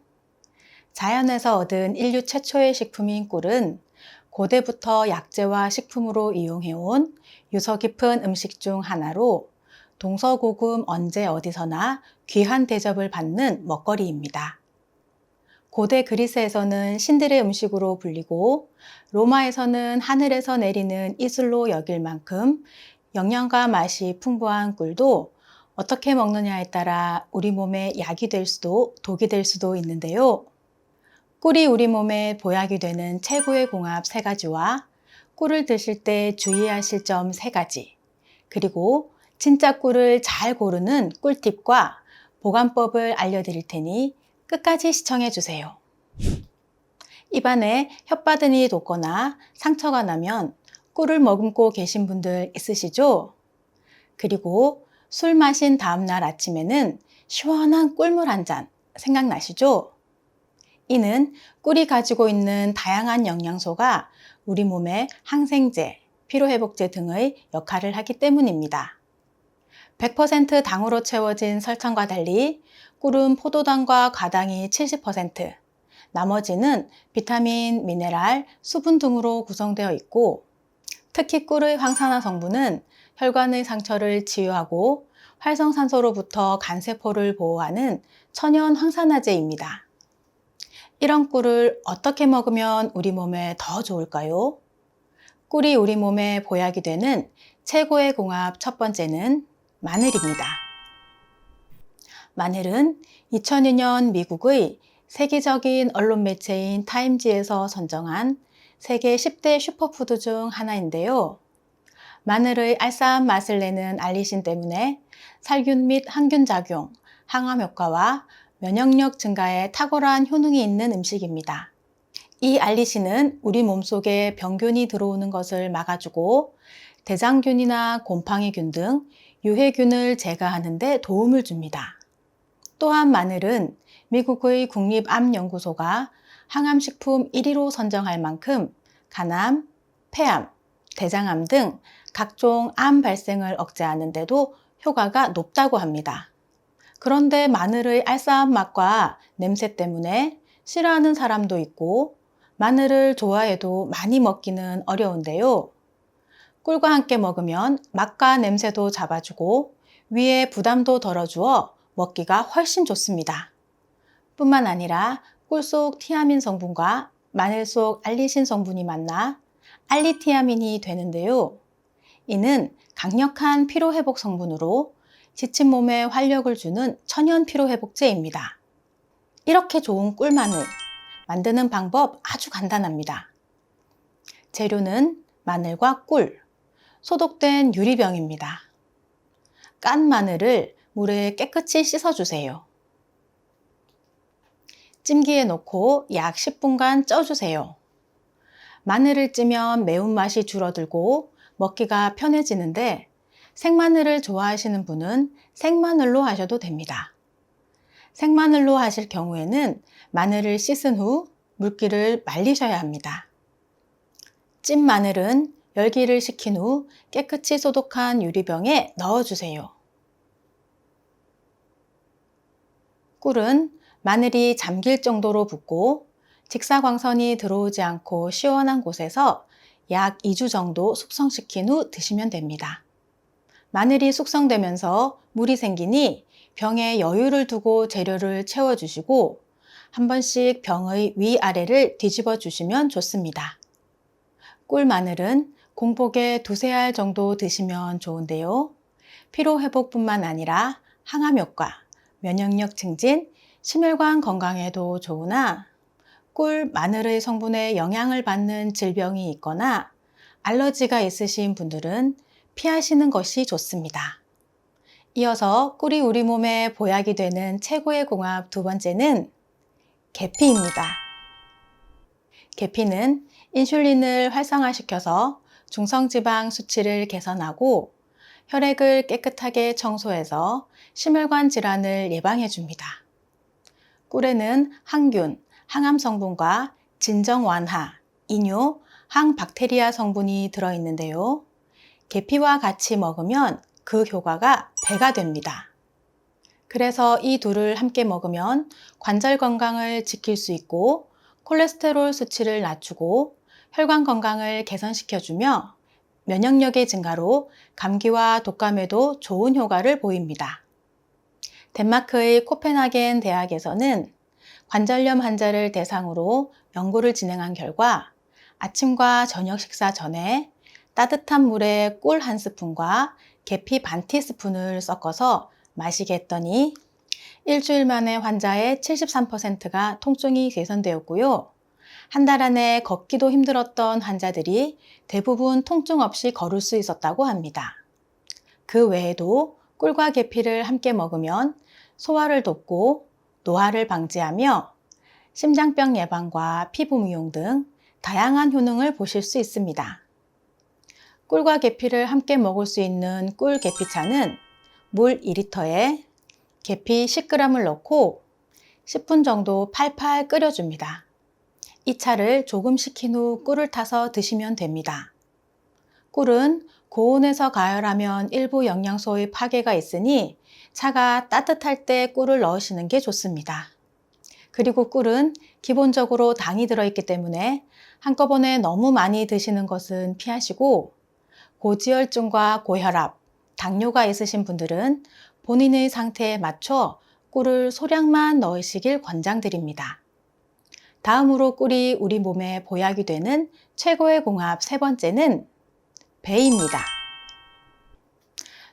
자연에서 얻은 인류 최초의 식품인 꿀은 고대부터 약재와 식품으로 이용해온 유서 깊은 음식 중 하나로 동서고금 언제 어디서나 귀한 대접을 받는 먹거리입니다. 고대 그리스에서는 신들의 음식으로 불리고 로마에서는 하늘에서 내리는 이슬로 여길 만큼 영양과 맛이 풍부한 꿀도 어떻게 먹느냐에 따라 우리 몸에 약이 될 수도 독이 될 수도 있는데요. 꿀이 우리 몸에 보약이 되는 최고의 궁합 3가지와 꿀을 드실 때 주의하실 점 3가지, 그리고 진짜 꿀을 잘 고르는 꿀팁과 보관법을 알려드릴 테니 끝까지 시청해 주세요. 입안에 혓바늘이 돋거나 상처가 나면 꿀을 머금고 계신 분들 있으시죠? 그리고 술 마신 다음날 아침에는 시원한 꿀물 한 잔 생각나시죠? 이는 꿀이 가지고 있는 다양한 영양소가 우리 몸에 항생제, 피로회복제 등의 역할을 하기 때문입니다. 100% 당으로 채워진 설탕과 달리 꿀은 포도당과 과당이 70%, 나머지는 비타민, 미네랄, 수분 등으로 구성되어 있고, 특히 꿀의 황산화 성분은 혈관의 상처를 치유하고 활성산소로부터 간세포를 보호하는 천연 황산화제입니다. 이런 꿀을 어떻게 먹으면 우리 몸에 더 좋을까요? 꿀이 우리 몸에 보약이 되는 최고의 궁합 첫 번째는 마늘입니다. 마늘은 2002년 미국의 세계적인 언론 매체인 타임지에서 선정한 세계 10대 슈퍼푸드 중 하나인데요. 마늘의 알싸한 맛을 내는 알리신 때문에 살균 및 항균 작용, 항암 효과와 면역력 증가에 탁월한 효능이 있는 음식입니다. 이 알리신은 우리 몸속에 병균이 들어오는 것을 막아주고 대장균이나 곰팡이균 등 유해균을 제거하는 데 도움을 줍니다. 또한 마늘은 미국의 국립암연구소가 항암식품 1위로 선정할 만큼 간암, 폐암, 대장암 등 각종 암 발생을 억제하는 데도 효과가 높다고 합니다. 그런데 마늘의 알싸한 맛과 냄새 때문에 싫어하는 사람도 있고 마늘을 좋아해도 많이 먹기는 어려운데요. 꿀과 함께 먹으면 맛과 냄새도 잡아주고 위에 부담도 덜어주어 먹기가 훨씬 좋습니다. 뿐만 아니라 꿀 속 티아민 성분과 마늘 속 알리신 성분이 만나 알리티아민이 되는데요. 이는 강력한 피로회복 성분으로 지친 몸에 활력을 주는 천연 피로회복제입니다. 이렇게 좋은 꿀마늘 만드는 방법 아주 간단합니다. 재료는 마늘과 꿀, 소독된 유리병입니다. 깐 마늘을 물에 깨끗이 씻어주세요. 찜기에 넣고 약 10분간 쪄주세요. 마늘을 찌면 매운맛이 줄어들고 먹기가 편해지는데 생마늘을 좋아하시는 분은 생마늘로 하셔도 됩니다. 생마늘로 하실 경우에는 마늘을 씻은 후 물기를 말리셔야 합니다. 찐 마늘은 열기를 식힌 후 깨끗이 소독한 유리병에 넣어주세요. 꿀은 마늘이 잠길 정도로 붓고 직사광선이 들어오지 않고 시원한 곳에서 약 2주 정도 숙성시킨 후 드시면 됩니다. 마늘이 숙성되면서 물이 생기니 병에 여유를 두고 재료를 채워주시고 한 번씩 병의 위아래를 뒤집어 주시면 좋습니다. 꿀마늘은 공복에 2-3알 정도 드시면 좋은데요. 피로회복뿐만 아니라 항암 효과, 면역력 증진, 심혈관 건강에도 좋으나 꿀, 마늘의 성분에 영향을 받는 질병이 있거나 알러지가 있으신 분들은 피하시는 것이 좋습니다. 이어서 꿀이 우리 몸에 보약이 되는 최고의 궁합 두 번째는 계피입니다. 계피는 인슐린을 활성화시켜서 중성지방 수치를 개선하고 혈액을 깨끗하게 청소해서 심혈관 질환을 예방해 줍니다. 꿀에는 항균, 항암 성분과 진정 완화, 이뇨, 항박테리아 성분이 들어있는데요. 계피와 같이 먹으면 그 효과가 배가 됩니다. 그래서 이 둘을 함께 먹으면 관절 건강을 지킬 수 있고 콜레스테롤 수치를 낮추고 혈관 건강을 개선시켜주며 면역력의 증가로 감기와 독감에도 좋은 효과를 보입니다. 덴마크의 코펜하겐 대학에서는 관절염 환자를 대상으로 연구를 진행한 결과 아침과 저녁 식사 전에 따뜻한 물에 꿀 1스푼과 계피 반 티스푼을 섞어서 마시게 했더니 일주일 만에 환자의 73%가 통증이 개선되었고요. 한 달 안에 걷기도 힘들었던 환자들이 대부분 통증 없이 걸을 수 있었다고 합니다. 그 외에도 꿀과 계피를 함께 먹으면 소화를 돕고 노화를 방지하며 심장병 예방과 피부 미용 등 다양한 효능을 보실 수 있습니다. 꿀과 계피를 함께 먹을 수 있는 꿀 계피차는 물 2리터에 계피 10g을 넣고 10분 정도 팔팔 끓여줍니다. 이 차를 조금 식힌 후 꿀을 타서 드시면 됩니다. 꿀은 고온에서 가열하면 일부 영양소의 파괴가 있으니 차가 따뜻할 때 꿀을 넣으시는 게 좋습니다. 그리고 꿀은 기본적으로 당이 들어있기 때문에 한꺼번에 너무 많이 드시는 것은 피하시고 고지혈증과 고혈압, 당뇨가 있으신 분들은 본인의 상태에 맞춰 꿀을 소량만 넣으시길 권장드립니다. 다음으로 꿀이 우리 몸에 보약이 되는 최고의 궁합 세 번째는 배입니다.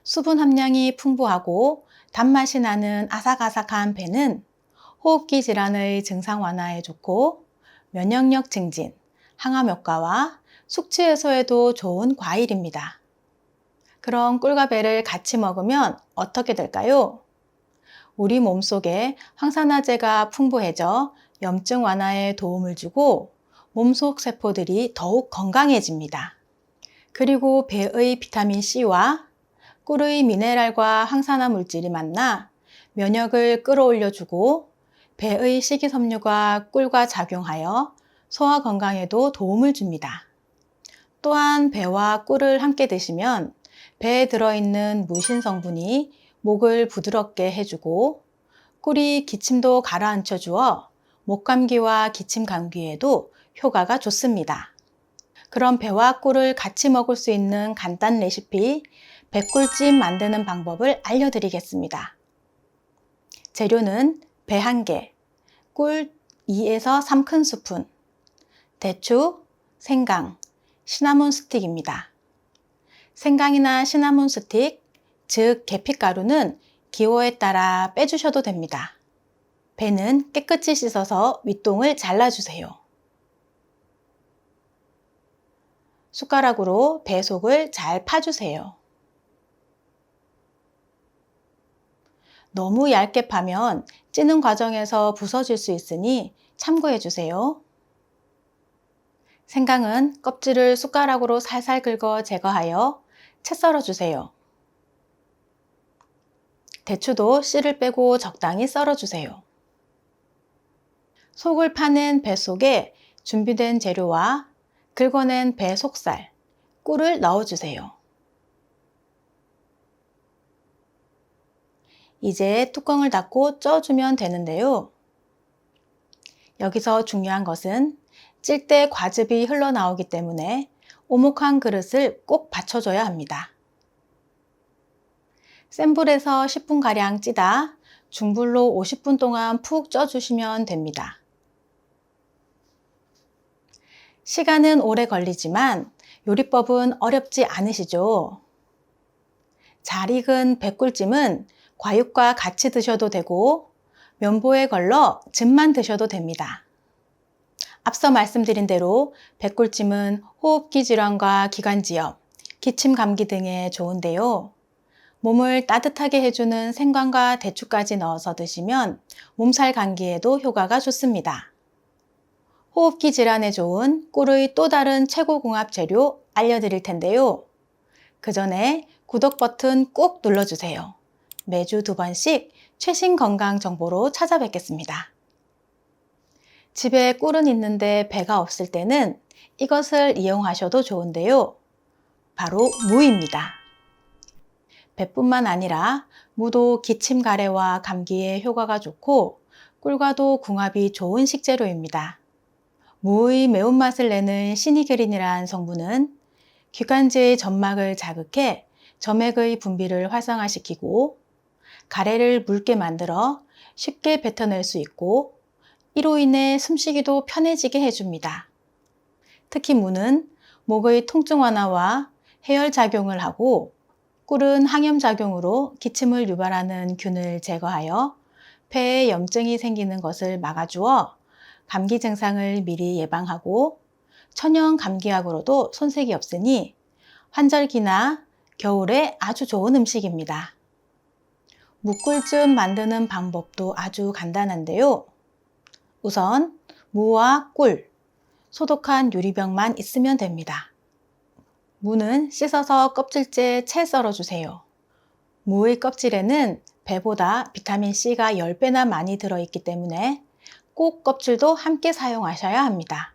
수분 함량이 풍부하고 단맛이 나는 아삭아삭한 배는 호흡기 질환의 증상 완화에 좋고 면역력 증진, 항암 효과와 숙취 해소에도 좋은 과일입니다. 그럼 꿀과 배를 같이 먹으면 어떻게 될까요? 우리 몸속에 항산화제가 풍부해져 염증 완화에 도움을 주고 몸속 세포들이 더욱 건강해집니다. 그리고 배의 비타민C와 꿀의 미네랄과 항산화 물질이 만나 면역을 끌어올려주고 배의 식이섬유가 꿀과 작용하여 소화 건강에도 도움을 줍니다. 또한 배와 꿀을 함께 드시면 배에 들어있는 무신 성분이 목을 부드럽게 해주고 꿀이 기침도 가라앉혀 주어 목감기와 기침 감기에도 효과가 좋습니다. 그럼 배와 꿀을 같이 먹을 수 있는 간단 레시피 배꿀찜 만드는 방법을 알려드리겠습니다. 재료는 배 1개, 꿀 2에서 3큰스푼, 대추, 생강, 시나몬 스틱입니다. 생강이나 시나몬 스틱, 즉 계피가루는 기호에 따라 빼주셔도 됩니다. 배는 깨끗이 씻어서 윗동을 잘라주세요. 숟가락으로 배 속을 잘 파주세요. 너무 얇게 파면 찌는 과정에서 부서질 수 있으니 참고해 주세요. 생강은 껍질을 숟가락으로 살살 긁어 제거하여 채 썰어 주세요. 대추도 씨를 빼고 적당히 썰어 주세요. 속을 파는 배 속에 준비된 재료와 긁어낸 배 속살, 꿀을 넣어주세요. 이제 뚜껑을 닫고 쪄주면 되는데요. 여기서 중요한 것은 찔 때 과즙이 흘러나오기 때문에 오목한 그릇을 꼭 받쳐줘야 합니다. 센 불에서 10분가량 찌다 중불로 50분 동안 푹 쪄주시면 됩니다. 시간은 오래 걸리지만 요리법은 어렵지 않으시죠? 잘 익은 배꿀찜은 과육과 같이 드셔도 되고 면보에 걸러 즙만 드셔도 됩니다. 앞서 말씀드린 대로 배꿀찜은 호흡기 질환과 기관지염, 기침 감기 등에 좋은데요. 몸을 따뜻하게 해주는 생강과 대추까지 넣어서 드시면 몸살 감기에도 효과가 좋습니다. 호흡기 질환에 좋은 꿀의 또 다른 최고 궁합 재료 알려드릴 텐데요. 그 전에 구독 버튼 꼭 눌러주세요. 매주 2번씩 최신 건강 정보로 찾아뵙겠습니다. 집에 꿀은 있는데 배가 없을 때는 이것을 이용하셔도 좋은데요. 바로 무입니다. 배뿐만 아니라 무도 기침 가래와 감기에 효과가 좋고 꿀과도 궁합이 좋은 식재료입니다. 무의 매운맛을 내는 시니그린이라는 성분은 기관지의 점막을 자극해 점액의 분비를 활성화시키고 가래를 묽게 만들어 쉽게 뱉어낼 수 있고 이로 인해 숨쉬기도 편해지게 해줍니다. 특히 무는 목의 통증 완화와 해열 작용을 하고 꿀은 항염작용으로 기침을 유발하는 균을 제거하여 폐에 염증이 생기는 것을 막아주어 감기 증상을 미리 예방하고 천연 감기약으로도 손색이 없으니 환절기나 겨울에 아주 좋은 음식입니다. 무꿀즙 만드는 방법도 아주 간단한데요. 우선 무와 꿀, 소독한 유리병만 있으면 됩니다. 무는 씻어서 껍질째 채 썰어주세요. 무의 껍질에는 배보다 비타민C가 10배나 많이 들어있기 때문에 꼭 껍질도 함께 사용하셔야 합니다.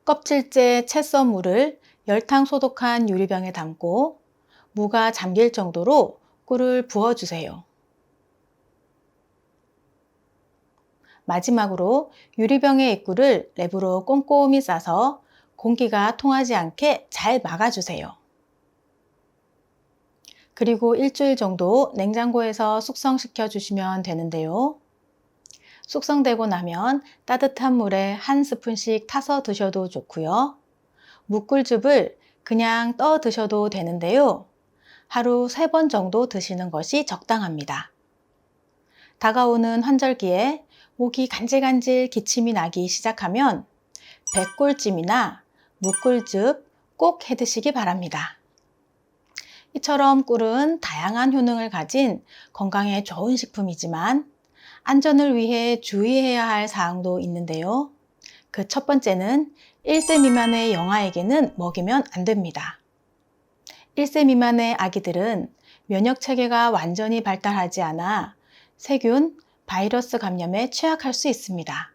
껍질째 채 썬 무를 열탕 소독한 유리병에 담고 무가 잠길 정도로 꿀을 부어주세요. 마지막으로 유리병의 입구를 랩으로 꼼꼼히 싸서 공기가 통하지 않게 잘 막아주세요. 그리고 일주일 정도 냉장고에서 숙성시켜 주시면 되는데요. 숙성되고 나면 따뜻한 물에 한 스푼씩 타서 드셔도 좋고요. 무꿀즙을 그냥 떠 드셔도 되는데요. 하루 3번 정도 드시는 것이 적당합니다. 다가오는 환절기에 목이 간질간질 기침이 나기 시작하면 백꿀찜이나 무꿀즙 꼭 해드시기 바랍니다. 이처럼 꿀은 다양한 효능을 가진 건강에 좋은 식품이지만 안전을 위해 주의해야 할 사항도 있는데요. 그 첫 번째는 1세 미만의 영아에게는 먹이면 안 됩니다. 1세 미만의 아기들은 면역 체계가 완전히 발달하지 않아 세균, 바이러스 감염에 취약할 수 있습니다.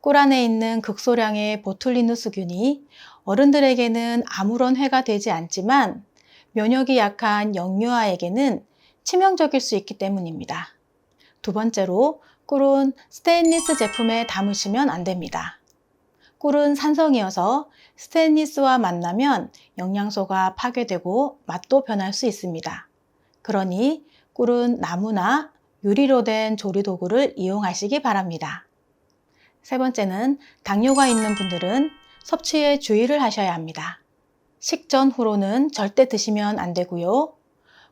꿀 안에 있는 극소량의 보툴리누스균이 어른들에게는 아무런 해가 되지 않지만 면역이 약한 영유아에게는 치명적일 수 있기 때문입니다. 두 번째로 꿀은 스테인리스 제품에 담으시면 안 됩니다. 꿀은 산성이어서 스테인리스와 만나면 영양소가 파괴되고 맛도 변할 수 있습니다. 그러니 꿀은 나무나 유리로 된 조리도구를 이용하시기 바랍니다. 세 번째는 당뇨가 있는 분들은 섭취에 주의를 하셔야 합니다. 식전 후로는 절대 드시면 안 되고요.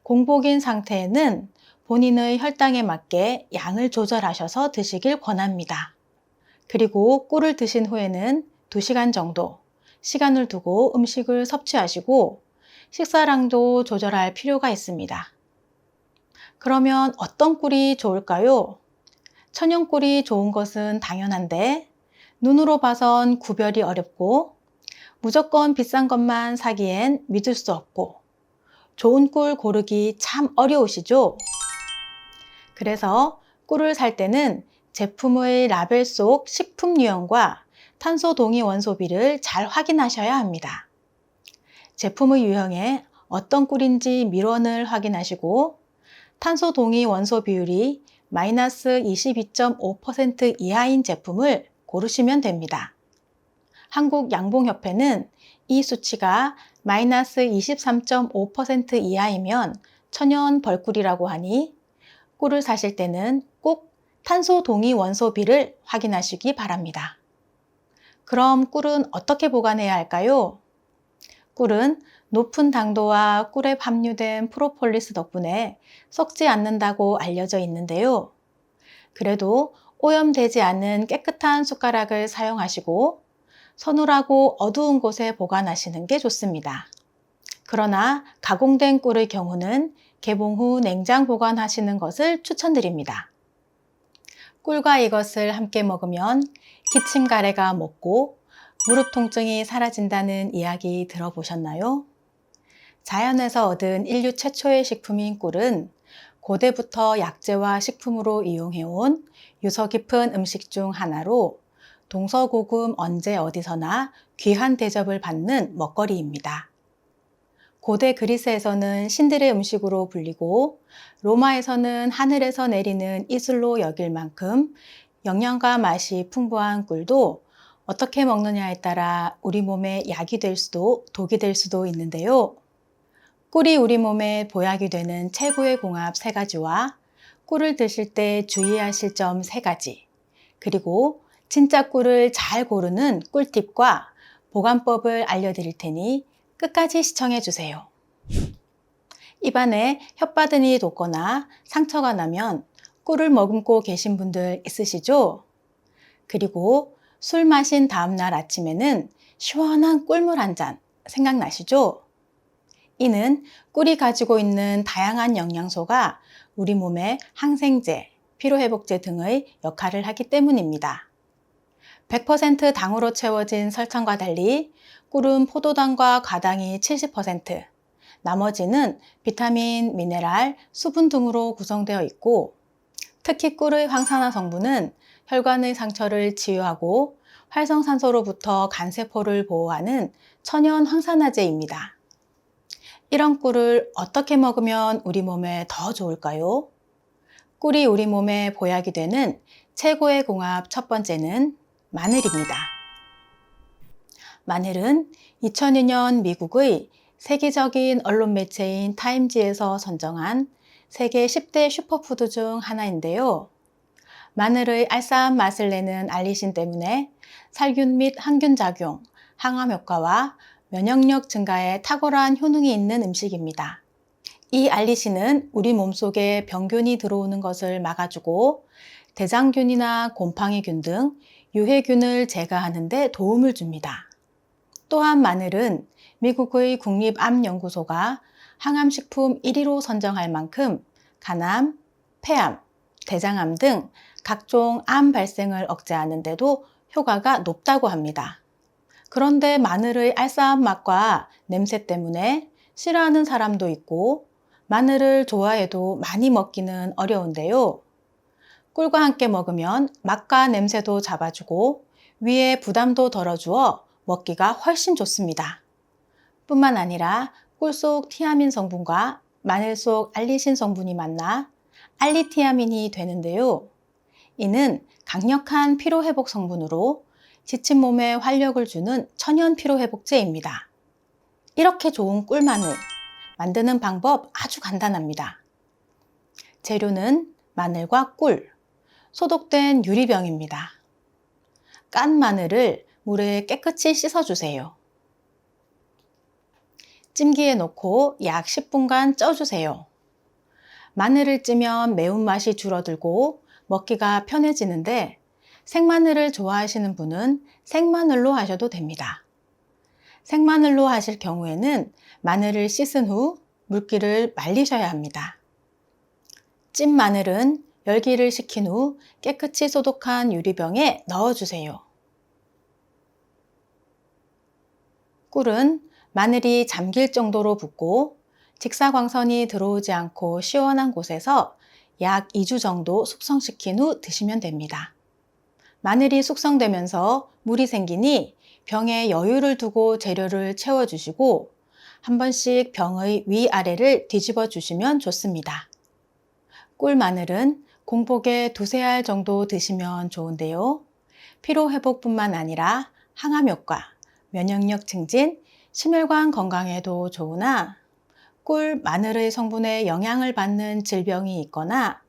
공복인 상태에는 본인의 혈당에 맞게 양을 조절하셔서 드시길 권합니다. 그리고 꿀을 드신 후에는 2시간 정도 시간을 두고 음식을 섭취하시고 식사량도 조절할 필요가 있습니다. 그러면 어떤 꿀이 좋을까요? 천연꿀이 좋은 것은 당연한데 눈으로 봐선 구별이 어렵고 무조건 비싼 것만 사기엔 믿을 수 없고 좋은 꿀 고르기 참 어려우시죠? 그래서 꿀을 살 때는 제품의 라벨 속 식품 유형과 탄소 동위 원소비를 잘 확인하셔야 합니다. 제품의 유형에 어떤 꿀인지 밀원을 확인하시고 탄소 동위 원소 비율이 마이너스 22.5% 이하인 제품을 고르시면 됩니다. 한국양봉협회는 이 수치가 마이너스 23.5% 이하이면 천연 벌꿀이라고 하니 꿀을 사실 때는 꼭 탄소 동위 원소비를 확인하시기 바랍니다. 그럼 꿀은 어떻게 보관해야 할까요? 꿀은 높은 당도와 꿀에 함유된 프로폴리스 덕분에 썩지 않는다고 알려져 있는데요. 그래도 오염되지 않은 깨끗한 숟가락을 사용하시고 서늘하고 어두운 곳에 보관하시는 게 좋습니다. 그러나 가공된 꿀의 경우는 개봉 후 냉장 보관하시는 것을 추천드립니다. 꿀과 이것을 함께 먹으면 기침 가래가 멎고 무릎 통증이 사라진다는 이야기 들어보셨나요? 자연에서 얻은 인류 최초의 식품인 꿀은 고대부터 약재와 식품으로 이용해온 유서 깊은 음식 중 하나로 동서고금 언제 어디서나 귀한 대접을 받는 먹거리입니다. 고대 그리스에서는 신들의 음식으로 불리고 로마에서는 하늘에서 내리는 이슬로 여길 만큼 영양과 맛이 풍부한 꿀도 어떻게 먹느냐에 따라 우리 몸에 약이 될 수도 독이 될 수도 있는데요. 꿀이 우리 몸에 보약이 되는 최고의 궁합 3가지와 꿀을 드실 때 주의하실 점 3가지, 그리고 진짜 꿀을 잘 고르는 꿀팁과 보관법을 알려드릴 테니 끝까지 시청해 주세요. 입안에 혓바늘이 돋거나 상처가 나면 꿀을 머금고 계신 분들 있으시죠? 그리고 술 마신 다음날 아침에는 시원한 꿀물 한 잔 생각나시죠? 이는 꿀이 가지고 있는 다양한 영양소가 우리 몸의 항생제, 피로회복제 등의 역할을 하기 때문입니다. 100% 당으로 채워진 설탕과 달리 꿀은 포도당과 과당이 70%, 나머지는 비타민, 미네랄, 수분 등으로 구성되어 있고, 특히 꿀의 황산화 성분은 혈관의 상처를 치유하고 활성산소로부터 간세포를 보호하는 천연 황산화제입니다. 이런 꿀을 어떻게 먹으면 우리 몸에 더 좋을까요? 꿀이 우리 몸에 보약이 되는 최고의 궁합 첫 번째는 마늘입니다. 마늘은 2002년 미국의 세계적인 언론 매체인 타임지에서 선정한 세계 10대 슈퍼푸드 중 하나인데요. 마늘의 알싸한 맛을 내는 알리신 때문에 살균 및 항균 작용, 항암 효과와 면역력 증가에 탁월한 효능이 있는 음식입니다. 이 알리신은 우리 몸속에 병균이 들어오는 것을 막아주고 대장균이나 곰팡이균 등 유해균을 제거하는 데 도움을 줍니다. 또한 마늘은 미국의 국립암연구소가 항암식품 1위로 선정할 만큼 간암, 폐암, 대장암 등 각종 암 발생을 억제하는 데도 효과가 높다고 합니다. 그런데 마늘의 알싸한 맛과 냄새 때문에 싫어하는 사람도 있고 마늘을 좋아해도 많이 먹기는 어려운데요. 꿀과 함께 먹으면 맛과 냄새도 잡아주고 위에 부담도 덜어주어 먹기가 훨씬 좋습니다. 뿐만 아니라 꿀 속 티아민 성분과 마늘 속 알리신 성분이 만나 알리티아민이 되는데요. 이는 강력한 피로회복 성분으로 지친 몸에 활력을 주는 천연 피로회복제입니다. 이렇게 좋은 꿀마늘 만드는 방법 아주 간단합니다. 재료는 마늘과 꿀, 소독된 유리병입니다. 깐 마늘을 물에 깨끗이 씻어주세요. 찜기에 넣고 약 10분간 쪄주세요. 마늘을 찌면 매운맛이 줄어들고 먹기가 편해지는데 생마늘을 좋아하시는 분은 생마늘로 하셔도 됩니다. 생마늘로 하실 경우에는 마늘을 씻은 후 물기를 말리셔야 합니다. 찐 마늘은 열기를 식힌 후 깨끗이 소독한 유리병에 넣어주세요. 꿀은 마늘이 잠길 정도로 붓고 직사광선이 들어오지 않고 시원한 곳에서 약 2주 정도 숙성시킨 후 드시면 됩니다. 마늘이 숙성되면서 물이 생기니 병에 여유를 두고 재료를 채워주시고 한 번씩 병의 위아래를 뒤집어 주시면 좋습니다. 꿀 마늘은 공복에 2-3알 정도 드시면 좋은데요. 피로회복뿐만 아니라 항암 효과, 면역력 증진, 심혈관 건강에도 좋으나 꿀, 마늘의 성분에 영향을 받는 질병이 있거나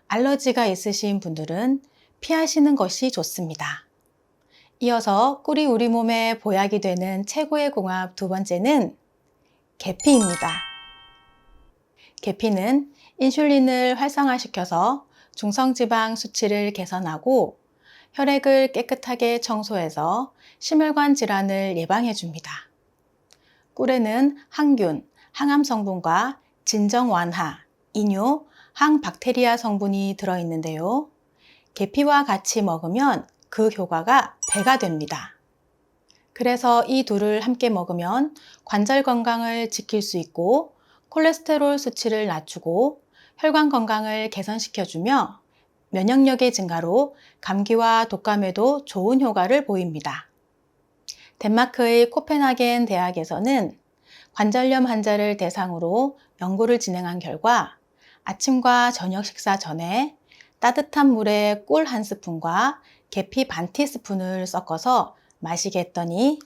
알러지가 있으신 분들은 피하시는 것이 좋습니다. 이어서 꿀이 우리 몸에 보약이 되는 최고의 궁합 두 번째는 계피입니다. 계피는 인슐린을 활성화시켜서 중성지방 수치를 개선하고 혈액을 깨끗하게 청소해서 심혈관 질환을 예방해 줍니다. 꿀에는 항균, 항암 성분과 진정 완화, 이뇨, 항박테리아 성분이 들어있는데요. 계피와 같이 먹으면 그 효과가 배가 됩니다. 그래서 이 둘을 함께 먹으면 관절 건강을 지킬 수 있고 콜레스테롤 수치를 낮추고 혈관 건강을 개선시켜주며 면역력의 증가로 감기와 독감에도 좋은 효과를 보입니다. 덴마크의 코펜하겐 대학에서는 관절염 환자를 대상으로 연구를 진행한 결과 아침과 저녁 식사 전에 따뜻한 물에 꿀 1스푼과 계피 반 티스푼을 섞어서 마시게 했더니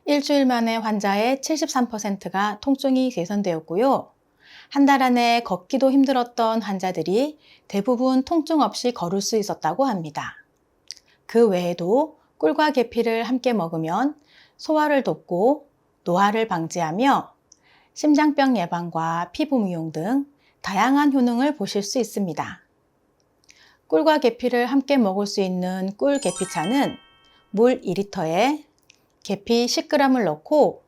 일주일 만에 환자의 73%가 통증이 개선되었고요. 한 달 안에 걷기도 힘들었던 환자들이 대부분 통증 없이 걸을 수 있었다고 합니다. 그 외에도 꿀과 계피를 함께 먹으면 소화를 돕고 노화를 방지하며 심장병 예방과 피부 미용 등 다양한 효능을 보실 수 있습니다. 꿀과 계피를 함께 먹을 수 있는 꿀 계피차는 물 2리터에 계피 10g을 넣고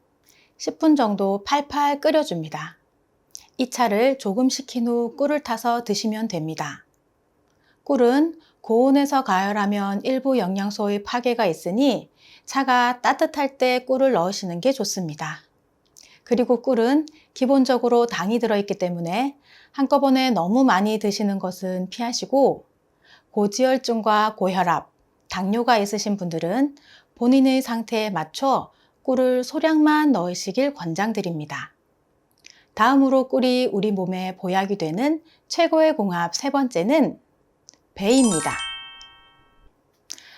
10분 정도 팔팔 끓여줍니다. 이 차를 조금 식힌 후 꿀을 타서 드시면 됩니다. 꿀은 고온에서 가열하면 일부 영양소의 파괴가 있으니 차가 따뜻할 때 꿀을 넣으시는 게 좋습니다. 그리고 꿀은 기본적으로 당이 들어있기 때문에 한꺼번에 너무 많이 드시는 것은 피하시고 고지혈증과 고혈압, 당뇨가 있으신 분들은 본인의 상태에 맞춰 꿀을 소량만 넣으시길 권장드립니다. 다음으로 꿀이 우리 몸에 보약이 되는 최고의 궁합 세 번째는 배입니다.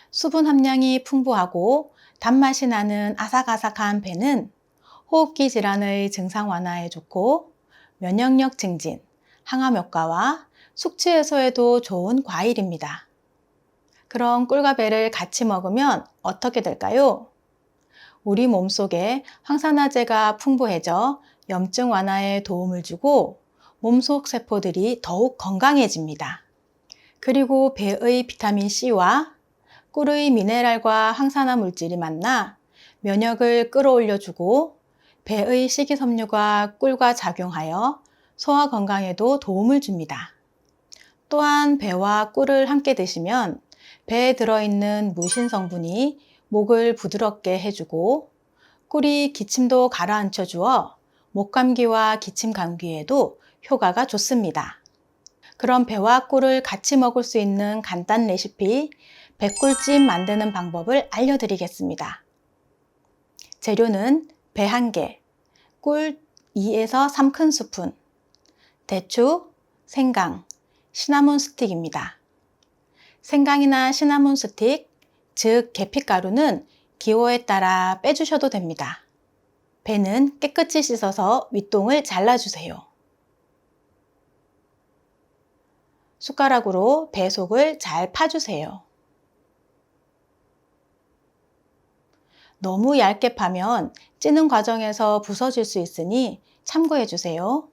수분 함량이 풍부하고 단맛이 나는 아삭아삭한 배는 호흡기 질환의 증상 완화에 좋고 면역력 증진, 항암 효과와 숙취 해소에도 좋은 과일입니다. 그럼 꿀과 배를 같이 먹으면 어떻게 될까요? 우리 몸속에 황산화제가 풍부해져 염증 완화에 도움을 주고 몸속 세포들이 더욱 건강해집니다. 그리고 배의 비타민C와 꿀의 미네랄과 항산화 물질이 만나 면역을 끌어올려주고 배의 식이섬유가 꿀과 작용하여 소화 건강에도 도움을 줍니다. 또한 배와 꿀을 함께 드시면 배에 들어있는 무신 성분이 목을 부드럽게 해주고 꿀이 기침도 가라앉혀 주어 목감기와 기침 감기에도 효과가 좋습니다. 그럼 배와 꿀을 같이 먹을 수 있는 간단 레시피 배꿀찜 만드는 방법을 알려드리겠습니다. 재료는 배 1개, 꿀 2에서 3큰스푼, 대추, 생강, 시나몬 스틱입니다. 생강이나 시나몬 스틱, 즉 계피가루는 기호에 따라 빼주셔도 됩니다. 배는 깨끗이 씻어서 윗동을 잘라주세요. 숟가락으로 배 속을 잘 파주세요. 너무 얇게 파면 찌는 과정에서 부서질 수 있으니 참고해 주세요.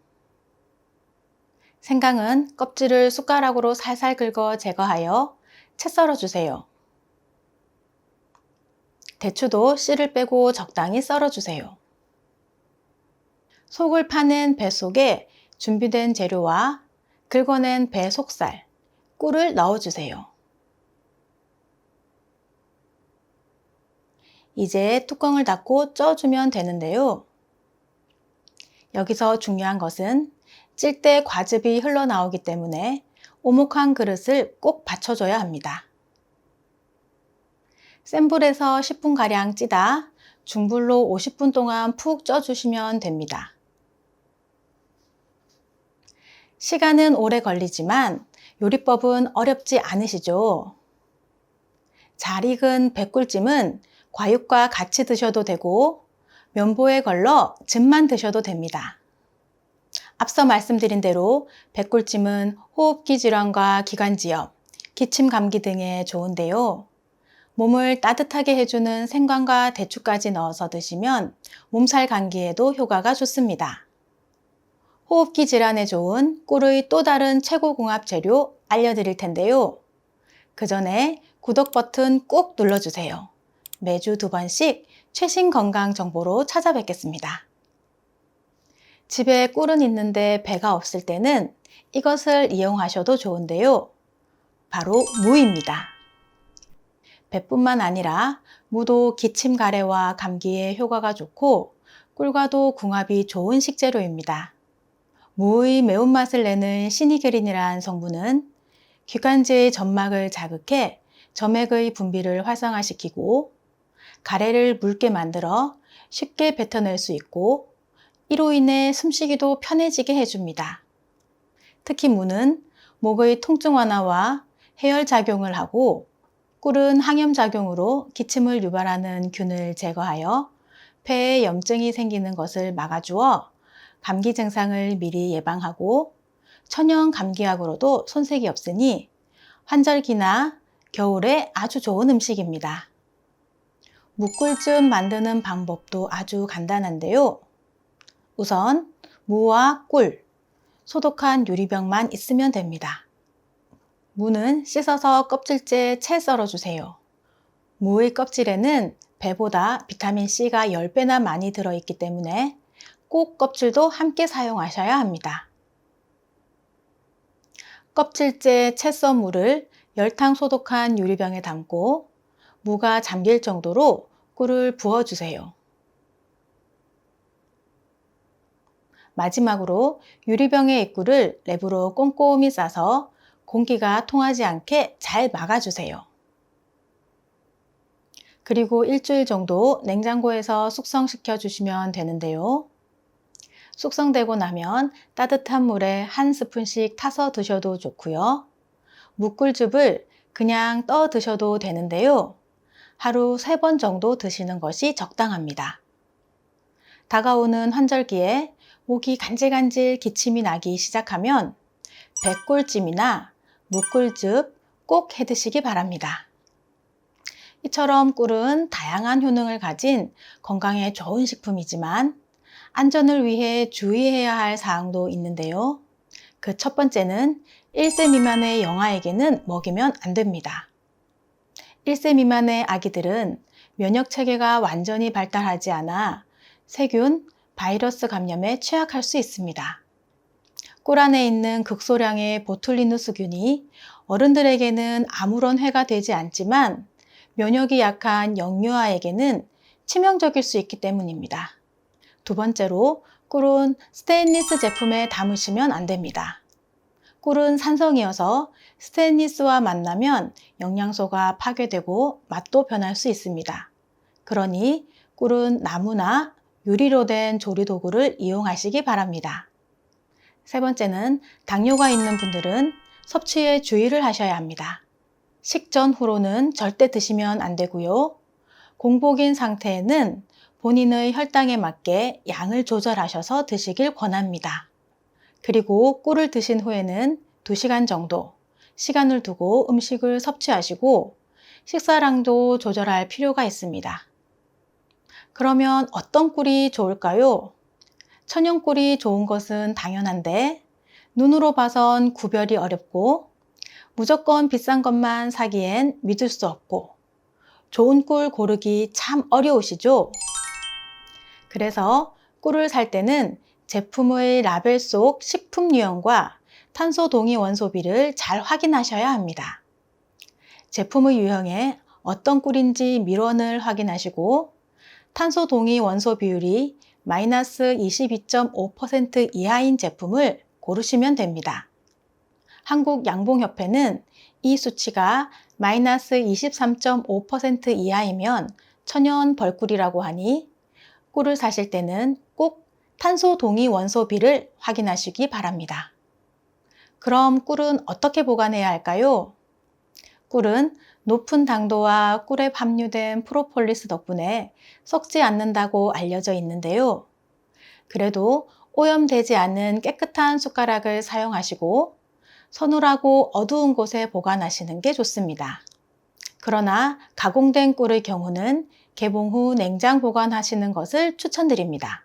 생강은 껍질을 숟가락으로 살살 긁어 제거하여 채 썰어 주세요. 대추도 씨를 빼고 적당히 썰어 주세요. 속을 파는 배 속에 준비된 재료와 긁어낸 배 속살, 꿀을 넣어주세요. 이제 뚜껑을 닫고 쪄주면 되는데요. 여기서 중요한 것은 찔 때 과즙이 흘러나오기 때문에 오목한 그릇을 꼭 받쳐줘야 합니다. 센 불에서 10분가량 찌다 중불로 50분 동안 푹 쪄주시면 됩니다. 시간은 오래 걸리지만 요리법은 어렵지 않으시죠? 잘 익은 배꿀찜은 과육과 같이 드셔도 되고 면보에 걸러 즙만 드셔도 됩니다. 앞서 말씀드린 대로 배꿀찜은 호흡기 질환과 기관지염, 기침 감기 등에 좋은데요. 몸을 따뜻하게 해주는 생강과 대추까지 넣어서 드시면 몸살 감기에도 효과가 좋습니다. 호흡기 질환에 좋은 꿀의 또 다른 최고 궁합 재료 알려드릴 텐데요. 그 전에 구독 버튼 꾹 눌러주세요. 매주 2번씩 최신 건강 정보로 찾아뵙겠습니다. 집에 꿀은 있는데 배가 없을 때는 이것을 이용하셔도 좋은데요. 바로 무입니다. 배뿐만 아니라 무도 기침 가래와 감기에 효과가 좋고 꿀과도 궁합이 좋은 식재료입니다. 무의 매운맛을 내는 시니게린이라는 성분은 기관지의 점막을 자극해 점액의 분비를 활성화시키고 가래를 묽게 만들어 쉽게 뱉어낼 수 있고 이로 인해 숨쉬기도 편해지게 해줍니다. 특히 무는 목의 통증 완화와 해열 작용을 하고 꿀은 항염 작용으로 기침을 유발하는 균을 제거하여 폐에 염증이 생기는 것을 막아주어 감기 증상을 미리 예방하고 천연 감기약으로도 손색이 없으니 환절기나 겨울에 아주 좋은 음식입니다. 무꿀즙 만드는 방법도 아주 간단한데요. 우선 무와 꿀, 소독한 유리병만 있으면 됩니다. 무는 씻어서 껍질째 채 썰어주세요. 무의 껍질에는 배보다 비타민C가 10배나 많이 들어있기 때문에 꼭 껍질도 함께 사용하셔야 합니다. 껍질째 채 썬 무를 열탕 소독한 유리병에 담고 무가 잠길 정도로 꿀을 부어주세요. 마지막으로 유리병의 입구를 랩으로 꼼꼼히 싸서 공기가 통하지 않게 잘 막아주세요. 그리고 일주일 정도 냉장고에서 숙성시켜 주시면 되는데요. 숙성되고 나면 따뜻한 물에 한 스푼씩 타서 드셔도 좋고요. 무꿀즙을 그냥 떠 드셔도 되는데요. 하루 3번 정도 드시는 것이 적당합니다. 다가오는 환절기에 목이 간질간질 기침이 나기 시작하면 백꿀찜이나 무꿀즙 꼭 해 드시기 바랍니다. 이처럼 꿀은 다양한 효능을 가진 건강에 좋은 식품이지만 안전을 위해 주의해야 할 사항도 있는데요. 그 첫 번째는 1세 미만의 영아에게는 먹이면 안 됩니다. 1세 미만의 아기들은 면역 체계가 완전히 발달하지 않아 세균, 바이러스 감염에 취약할 수 있습니다. 꿀 안에 있는 극소량의 보툴리누스균이 어른들에게는 아무런 해가 되지 않지만 면역이 약한 영유아에게는 치명적일 수 있기 때문입니다. 두 번째로 꿀은 스테인리스 제품에 담으시면 안 됩니다. 꿀은 산성이어서 스테인리스와 만나면 영양소가 파괴되고 맛도 변할 수 있습니다. 그러니 꿀은 나무나 유리로 된 조리도구를 이용하시기 바랍니다. 세 번째는 당뇨가 있는 분들은 섭취에 주의를 하셔야 합니다. 식전 후로는 절대 드시면 안 되고요. 공복인 상태에는 본인의 혈당에 맞게 양을 조절하셔서 드시길 권합니다. 그리고 꿀을 드신 후에는 2시간 정도 시간을 두고 음식을 섭취하시고 식사량도 조절할 필요가 있습니다. 그러면 어떤 꿀이 좋을까요? 천연꿀이 좋은 것은 당연한데 눈으로 봐선 구별이 어렵고 무조건 비싼 것만 사기엔 믿을 수 없고 좋은 꿀 고르기 참 어려우시죠? 그래서 꿀을 살 때는 제품의 라벨 속 식품 유형과 탄소 동위 원소비를 잘 확인하셔야 합니다. 제품의 유형에 어떤 꿀인지 밀원을 확인하시고 탄소 동위 원소 비율이 마이너스 22.5% 이하인 제품을 고르시면 됩니다. 한국양봉협회는 이 수치가 마이너스 23.5% 이하이면 천연 벌꿀이라고 하니 꿀을 사실 때는 꼭 탄소 동위 원소비를 확인하시기 바랍니다. 그럼 꿀은 어떻게 보관해야 할까요? 꿀은 높은 당도와 꿀에 함유된 프로폴리스 덕분에 썩지 않는다고 알려져 있는데요. 그래도 오염되지 않은 깨끗한 숟가락을 사용하시고 서늘하고 어두운 곳에 보관하시는 게 좋습니다. 그러나 가공된 꿀의 경우는 개봉 후 냉장 보관하시는 것을 추천드립니다.